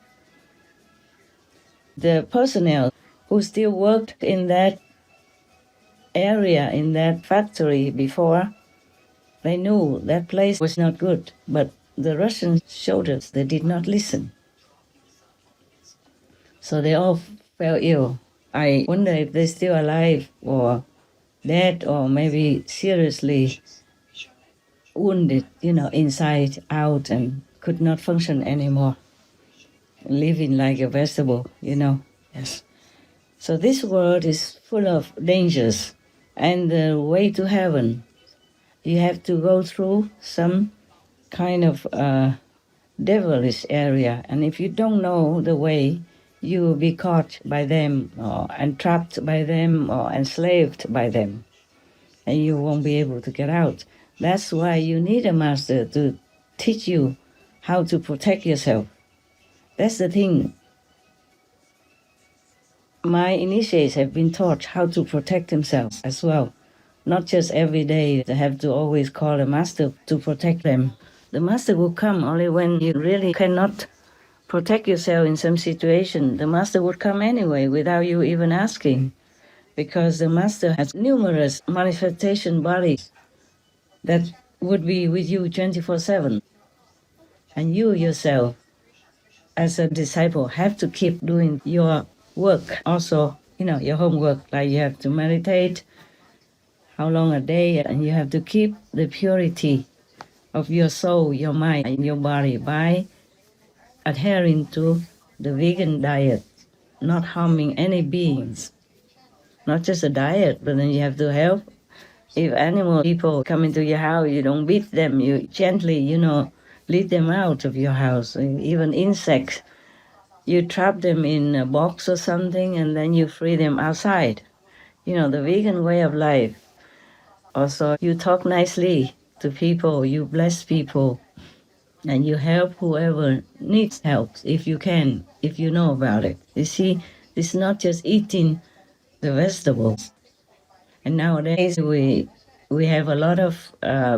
The personnel who still worked in that area, in that factory before, they knew that place was not good. But the Russian soldiers, they did not listen. So they all fell ill. I wonder if they're still alive or dead or maybe seriously wounded, inside out and could not function anymore, living like a vegetable, Yes. So this world is full of dangers, and the way to heaven, you have to go through some kind of devilish area, and if you don't know the way, you will be caught by them or entrapped by them or enslaved by them, and you won't be able to get out. That's why you need a master to teach you how to protect yourself. That's the thing. My initiates have been taught how to protect themselves as well. Not just every day they have to always call a master to protect them. The master will come only when you really cannot protect yourself in some situation. The master would come anyway without you even asking, because the master has numerous manifestation bodies that would be with you 24/7. And you yourself, as a disciple, have to keep doing your work also, your homework, like you have to meditate, how long a day, and you have to keep the purity of your soul, your mind, and your body by adhering to the vegan diet, not harming any beings. Not just a diet, but then you have to help. If animal people come into your house, you don't beat them. You gently, lead them out of your house. Even insects, you trap them in a box or something, and then you free them outside. The vegan way of life. Also, you talk nicely to people, you bless people, and you help whoever needs help, if you can, if you know about it. You see, it's not just eating the vegetables. And nowadays we have a lot of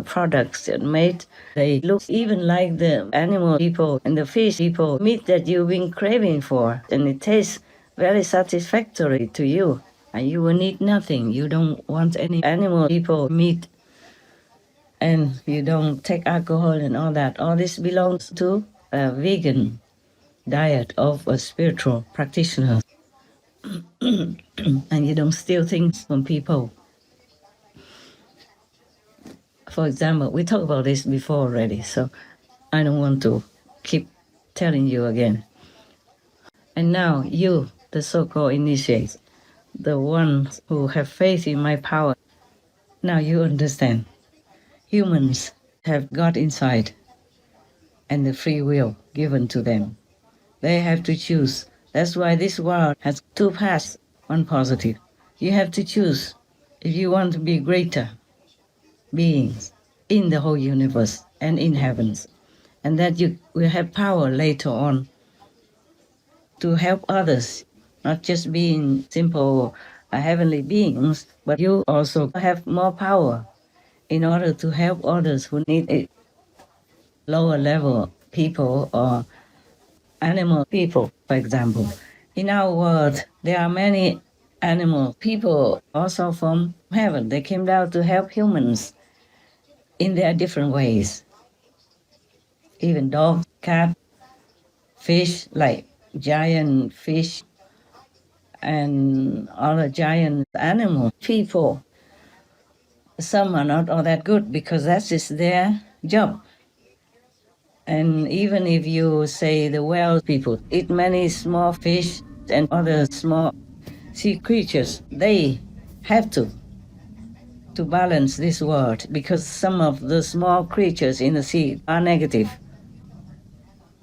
products that made, they look even like the animal people and the fish people, meat that you've been craving for. And it tastes very satisfactory to you. And you will need nothing. You don't want any animal people meat. And you don't take alcohol and all that. All this belongs to a vegan diet of a spiritual practitioner. And you don't steal things from people. For example, we talked about this before already, so I don't want to keep telling you again. And now you, the so-called initiates, the ones who have faith in my power, now you understand. Humans have God inside and the free will given to them. They have to choose. That's why this world has two paths, one positive. You have to choose if you want to be greater beings in the whole universe and in heavens, and that you will have power later on to help others, not just being simple heavenly beings, but you also have more power in order to help others who need it. Lower level people or animal people, for example. In our world, there are many animal people also from heaven. They came down to help humans in their different ways. Even dogs, cat, fish, like giant fish, and other giant animal people. Some are not all that good because that is their job. And even if you say the whale people eat many small fish and other small sea creatures, they have to balance this world, because some of the small creatures in the sea are negative.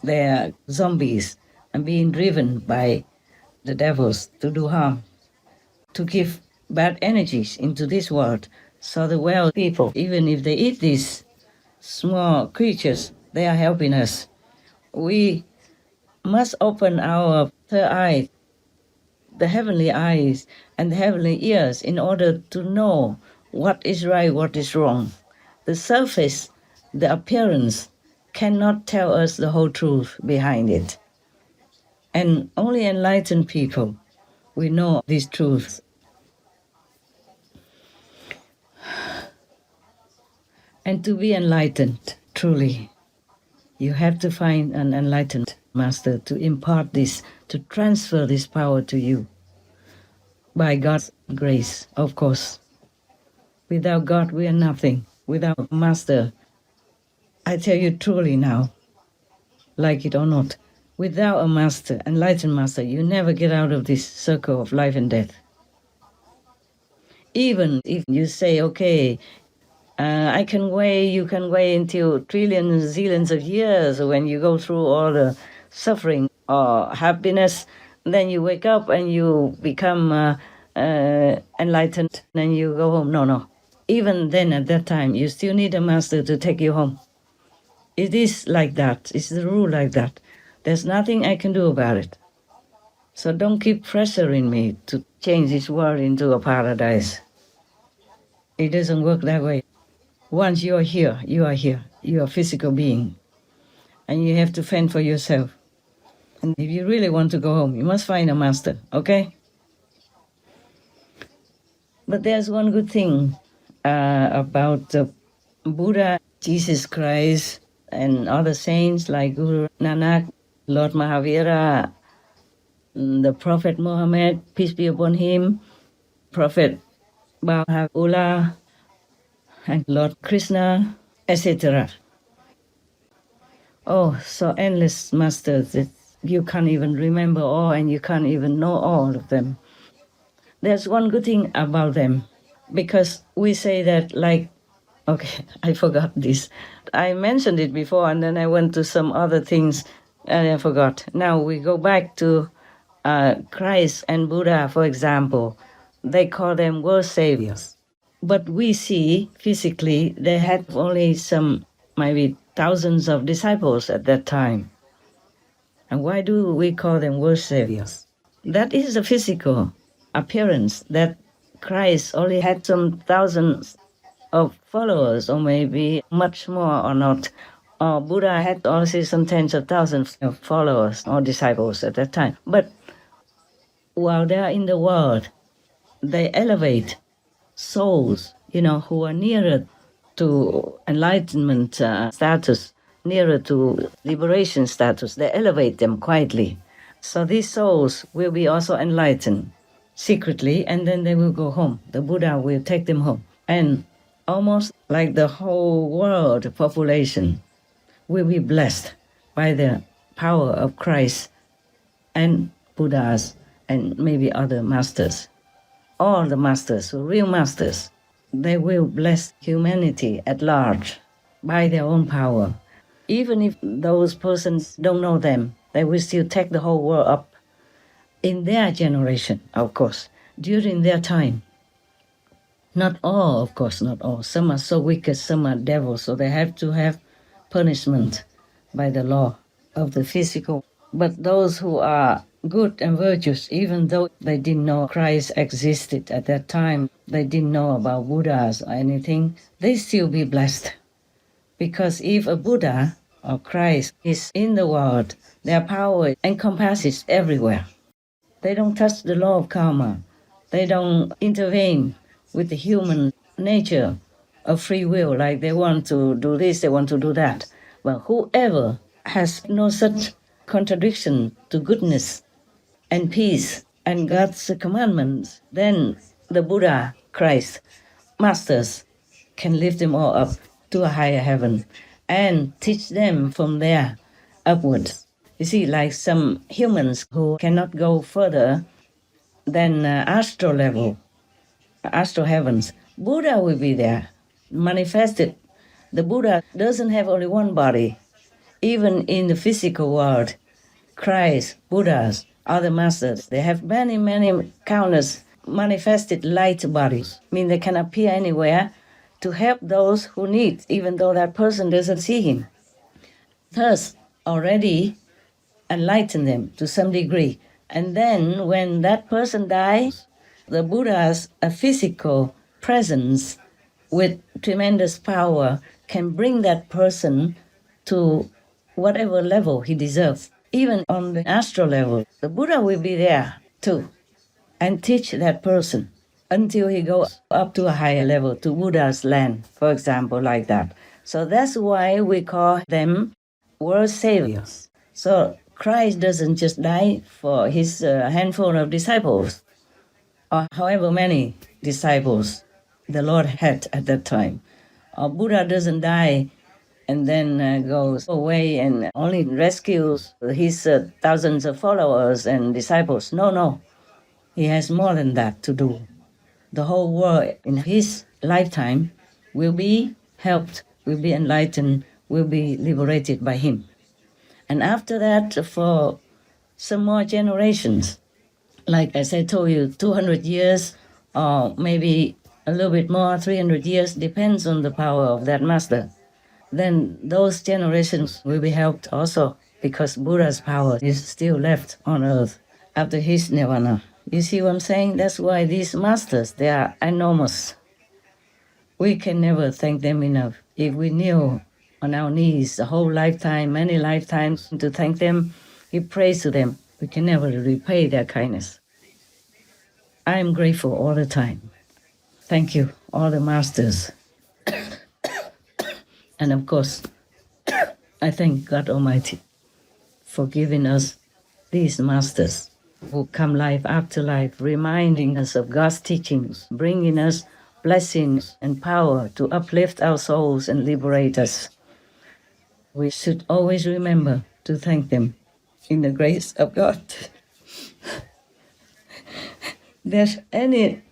They are zombies and being driven by the devils to do harm, to give bad energies into this world. So the whale people, even if they eat these small creatures, they are helping us. We must open our third eye, the heavenly eyes and the heavenly ears, in order to know what is right, what is wrong. The surface, the appearance, cannot tell us the whole truth behind it. And only enlightened people, we know these truths. And to be enlightened, truly, you have to find an enlightened master to impart this, to transfer this power to you. By God's grace, of course. Without God, we are nothing. Without a master, I tell you truly now, like it or not, without a master, enlightened master, you never get out of this circle of life and death. Even if you say, okay, I can wait, you can wait until trillions, zillions of years when you go through all the suffering or happiness, then you wake up and you become enlightened and you go home. No. Even then, at that time, you still need a master to take you home. It is like that. It's the rule like that. There's nothing I can do about it. So don't keep pressuring me to change this world into a paradise. It doesn't work that way. Once you are here, you are here. You are a physical being. And you have to fend for yourself. And if you really want to go home, you must find a master, okay? But there's one good thing about Buddha, Jesus Christ, and other saints like Guru Nanak, Lord Mahavira, the Prophet Muhammad, peace be upon him, Prophet Baha'u'llah, and Lord Krishna, etc. Oh, so endless masters that you can't even remember all and you can't even know all of them. There's one good thing about them, because we say that like, okay, I forgot this. I mentioned it before and then I went to some other things and I forgot. Now we go back to Christ and Buddha, for example. They call them world saviors. But we see physically they had only some, maybe thousands of disciples at that time. And why do we call them world saviors? That is the physical appearance, that Christ only had some thousands of followers, or maybe much more or not. Or Buddha had also some tens of thousands of followers or disciples at that time. But while they are in the world, they elevate souls, who are nearer to enlightenment status, nearer to liberation status. They elevate them quietly. So these souls will be also enlightened secretly, and then they will go home. The Buddha will take them home. And almost like the whole world population will be blessed by the power of Christ and Buddhas and maybe other masters. All the masters, real masters, they will bless humanity at large by their own power. Even if those persons don't know them, they will still take the whole world up in their generation, of course, during their time. Not all, of course, not all. Some are so wicked, some are devils, so they have to have punishment by the law of the physical. But those who are good and virtuous, even though they didn't know Christ existed at that time, they didn't know about Buddhas or anything, they still be blessed. Because if a Buddha or Christ is in the world, their power encompasses everywhere. They don't touch the law of karma. They don't intervene with the human nature of free will, like they want to do this, they want to do that. But whoever has no such contradiction to goodness and peace and God's commandments, then the Buddha, Christ, masters can lift them all up to a higher heaven and teach them from there upwards. You see, like some humans who cannot go further than astral level, astral heavens, Buddha will be there, manifested. The Buddha doesn't have only one body. Even in the physical world, Christ, Buddhas, other masters, they have many, many countless manifested light bodies. I mean, they can appear anywhere to help those who need, even though that person doesn't see him. Thus, already enlightened them to some degree. And then when that person dies, the Buddha's a physical presence with tremendous power can bring that person to whatever level he deserves. Even on the astral level, the Buddha will be there too and teach that person until he goes up to a higher level, to Buddha's land, for example, like that. So that's why we call them world saviors. So Christ doesn't just die for his handful of disciples, or however many disciples the Lord had at that time. Or Buddha doesn't die and then goes away and only rescues his thousands of followers and disciples. No. He has more than that to do. The whole world in his lifetime will be helped, will be enlightened, will be liberated by him. And after that, for some more generations, like as I told you, 200 years or maybe a little bit more, 300 years, depends on the power of that master. Then those generations will be helped also because Buddha's power is still left on earth after his nirvana. You see what I'm saying? That's why these masters, they are enormous. We can never thank them enough. If we kneel on our knees the whole lifetime, many lifetimes, to thank them, we pray to them, we can never repay their kindness. I am grateful all the time. Thank you, all the masters. And of course, I thank God Almighty for giving us these masters who come life after life, reminding us of God's teachings, bringing us blessings and power to uplift our souls and liberate us. We should always remember to thank them in the grace of God. There's any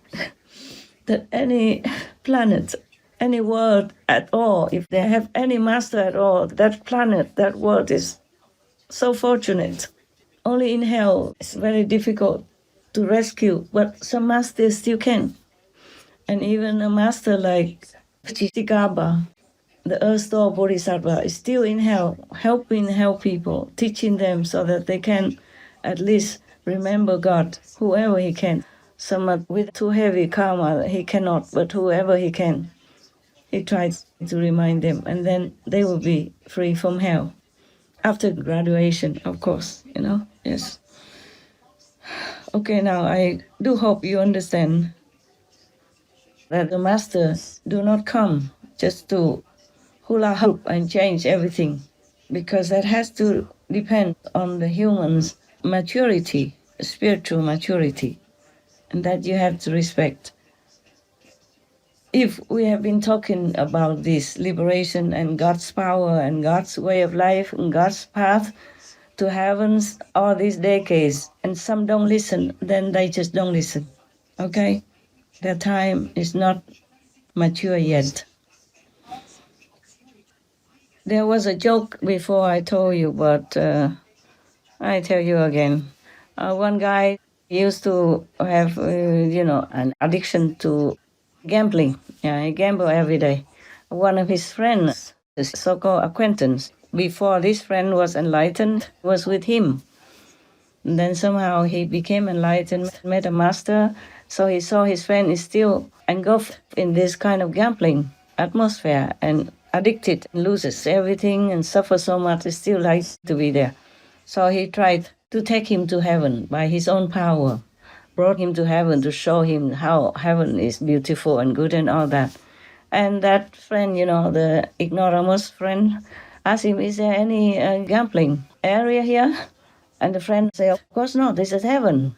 planet, any world at all, if they have any master at all, that planet, that world is so fortunate. Only in hell it's very difficult to rescue, but some masters still can. And even a master like Chitikaba, the Earth Store Bodhisattva, is still in hell, helping people, teaching them so that they can at least remember God, whoever he can. Some with too heavy karma, he cannot, but whoever he can, he tries to remind them, and then they will be free from hell. After graduation, of course, yes. Okay, now I do hope you understand that the masters do not come just to hula hoop and change everything, because that has to depend on the human's maturity, spiritual maturity, and that you have to respect. If we have been talking about this liberation and God's power and God's way of life and God's path to heavens all these decades, and some don't listen, then they just don't listen, okay? Their time is not mature yet. There was a joke before I told you, but I tell you again. One guy used to have, an addiction to gambling. Yeah, he gambled every day. One of his friends, his so-called acquaintance, before this friend was enlightened, was with him. And then somehow he became enlightened, met a master, so he saw his friend is still engulfed in this kind of gambling atmosphere and addicted, loses everything and suffers so much, is still like to be there. So he tried to take him to heaven by his own power, brought him to heaven to show him how heaven is beautiful and good and all that. And that friend, the ignoramus friend, asked him, is there any gambling area here? And the friend said, of course not, this is heaven.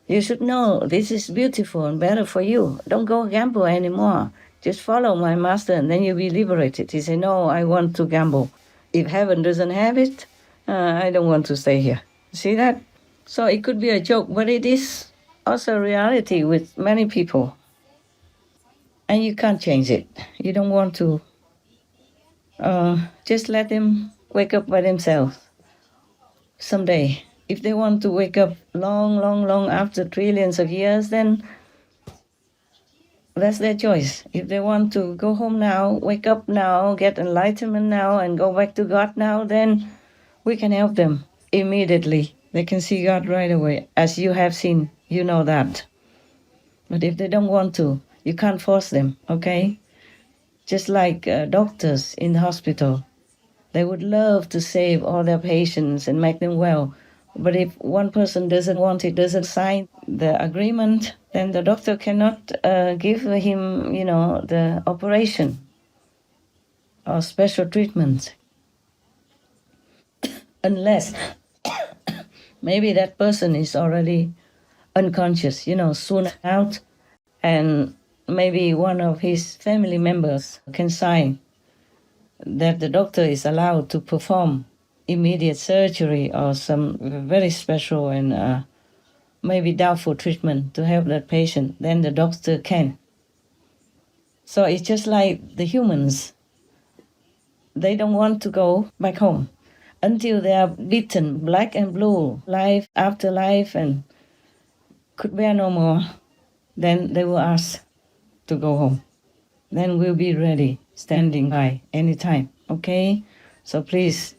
You should know this is beautiful and better for you. Don't go gamble anymore. Just follow my master and then you'll be liberated. He said, no, I want to gamble. If heaven doesn't have it, I don't want to stay here. See that? So it could be a joke, but it is also a reality with many people. And you can't change it. You don't want to. Just let them wake up by themselves someday. If they want to wake up long after trillions of years, then that's their choice. If they want to go home now, wake up now, get enlightenment now, and go back to God now, then we can help them immediately. They can see God right away. As you have seen, you know that. But if they don't want to, you can't force them, okay? Just like doctors in the hospital. They would love to save all their patients and make them well. But if one person doesn't want it, doesn't sign the agreement, then the doctor cannot give him, the operation or special treatment. Unless maybe that person is already unconscious, soon out, and maybe one of his family members can sign that the doctor is allowed to perform immediate surgery or some very special and maybe doubtful treatment to help that patient, then the doctor can. So it's just like the humans. They don't want to go back home until they are beaten black and blue, life after life, and could bear no more. Then they will ask to go home. Then we'll be ready, standing by anytime, okay? So please,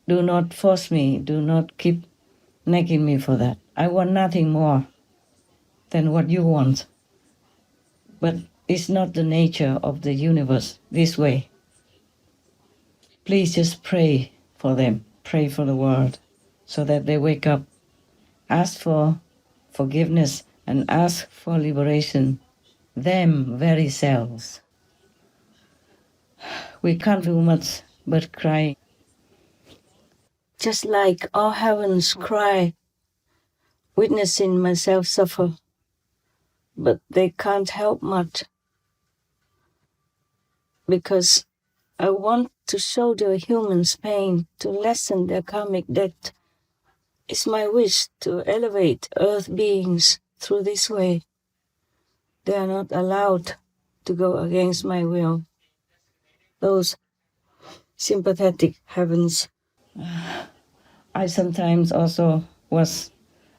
do not force me. Do not keep nagging me for that. I want nothing more than what you want. But it's not the nature of the universe this way. Please just pray for them. Pray for the world so that they wake up. Ask for forgiveness and ask for liberation. Them very selves. We can't do much but cry. Just like all heavens cry, witnessing myself suffer, but they can't help much. Because I want to show the humans pain, to lessen their karmic debt. It's my wish to elevate earth beings through this way. They are not allowed to go against my will. Those sympathetic heavens. I sometimes also was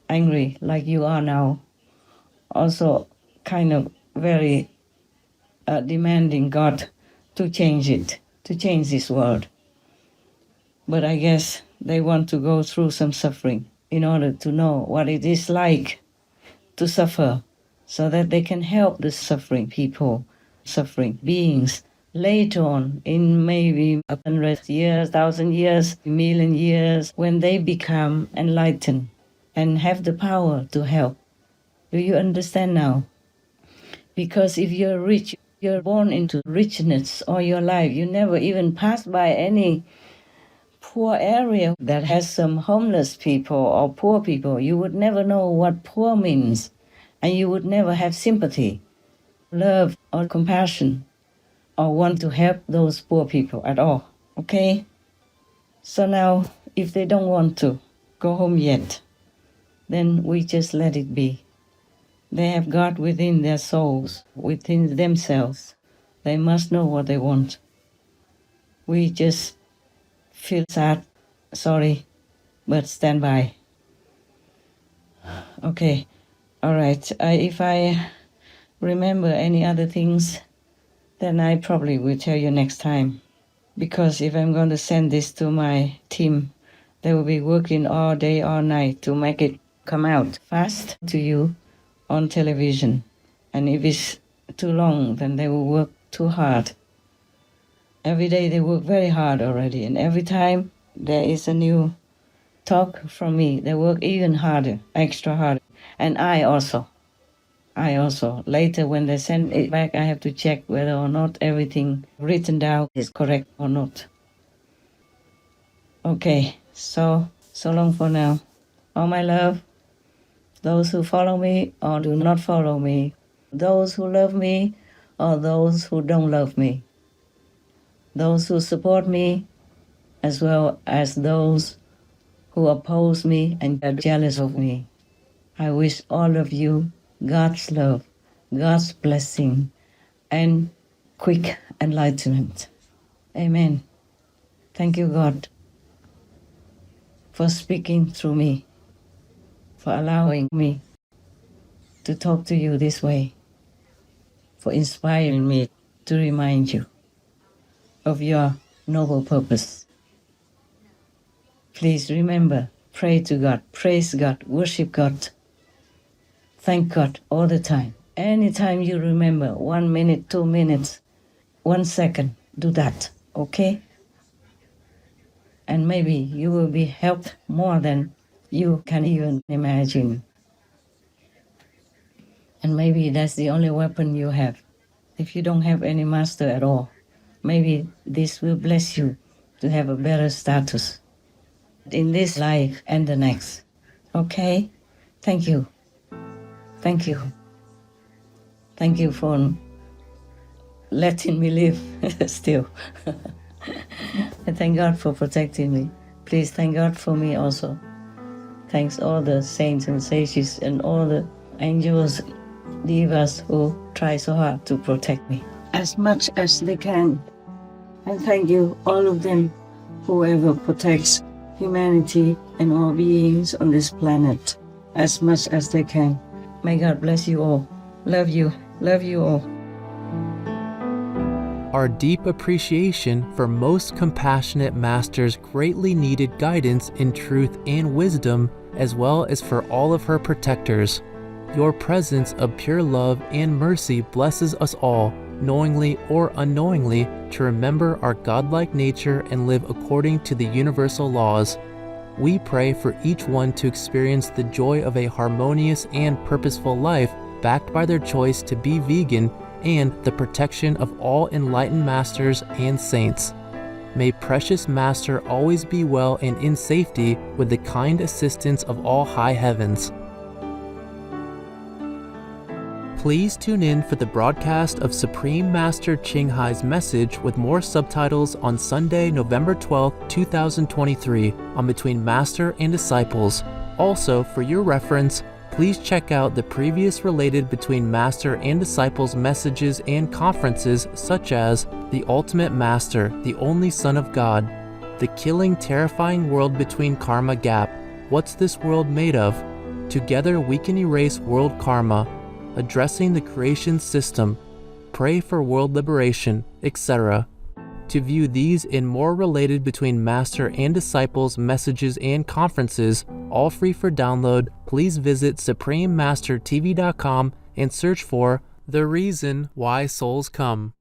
angry like you are now. Also kind of very demanding God to change it, to change this world. But I guess they want to go through some suffering in order to know what it is like to suffer, so that they can help the suffering people, suffering beings, later on in maybe 100 years, 1,000 years, 1,000,000 years, when they become enlightened and have the power to help. Do you understand now? Because if you're rich, you're born into richness all your life. You never even pass by any poor area that has some homeless people or poor people. You would never know what poor means. And you would never have sympathy, love, or compassion, or want to help those poor people at all, okay? So now, if they don't want to go home yet, then we just let it be. They have God within their souls, within themselves. They must know what they want. We just feel sad, sorry, but stand by. Okay. All right, if I remember any other things, then I probably will tell you next time. Because if I'm going to send this to my team, they will be working all day, all night to make it come out fast to you on television. And if it's too long, then they will work too hard. Every day they work very hard already, and every time there is a new talk from me, they work even harder, extra harder. And I also. Later, when they send it back, I have to check whether or not everything written down is correct or not. Okay, so long for now. All my love, those who follow me or do not follow me, those who love me or those who don't love me, those who support me as well as those who oppose me and are jealous of me. I wish all of you God's love, God's blessing, and quick enlightenment. Amen. Thank you, God, for speaking through me, for allowing me to talk to you this way, for inspiring me to remind you of your noble purpose. Please remember, pray to God, praise God, worship God. Thank God all the time. Anytime you remember, 1 minute, 2 minutes, 1 second, do that, okay? And maybe you will be helped more than you can even imagine. And maybe that's the only weapon you have. If you don't have any master at all, maybe this will bless you to have a better status in this life and the next. Okay? Thank you. Thank you. Thank you for letting me live still. And thank God for protecting me. Please thank God for me also. Thanks all the saints and sages and all the angels, divas who try so hard to protect me as much as they can. And thank you, all of them, whoever protects humanity and all beings on this planet as much as they can. May God bless you all. Love you. Love you all. Our deep appreciation for most compassionate masters' greatly needed guidance in truth and wisdom, as well as for all of her protectors. Your presence of pure love and mercy blesses us all, knowingly or unknowingly, to remember our godlike nature and live according to the universal laws. We pray for each one to experience the joy of a harmonious and purposeful life backed by their choice to be vegan and the protection of all enlightened masters and saints. May precious Master always be well and in safety with the kind assistance of all high heavens. Please tune in for the broadcast of Supreme Master Ching Hai's message with more subtitles on Sunday, November 12, 2023 on Between Master and Disciples. Also, for your reference, please check out the previous related Between Master and Disciples messages and conferences such as The Ultimate Master, the Only Son of God, The Killing Terrifying World Between Karma Gap, What's This World Made Of, Together We Can Erase World Karma, Addressing the Creation System, Pray for World Liberation, etc. To view these and more related Between Master and Disciples messages and conferences, all free for download, please visit SupremeMasterTV.com and search for The Reason Why Souls Come.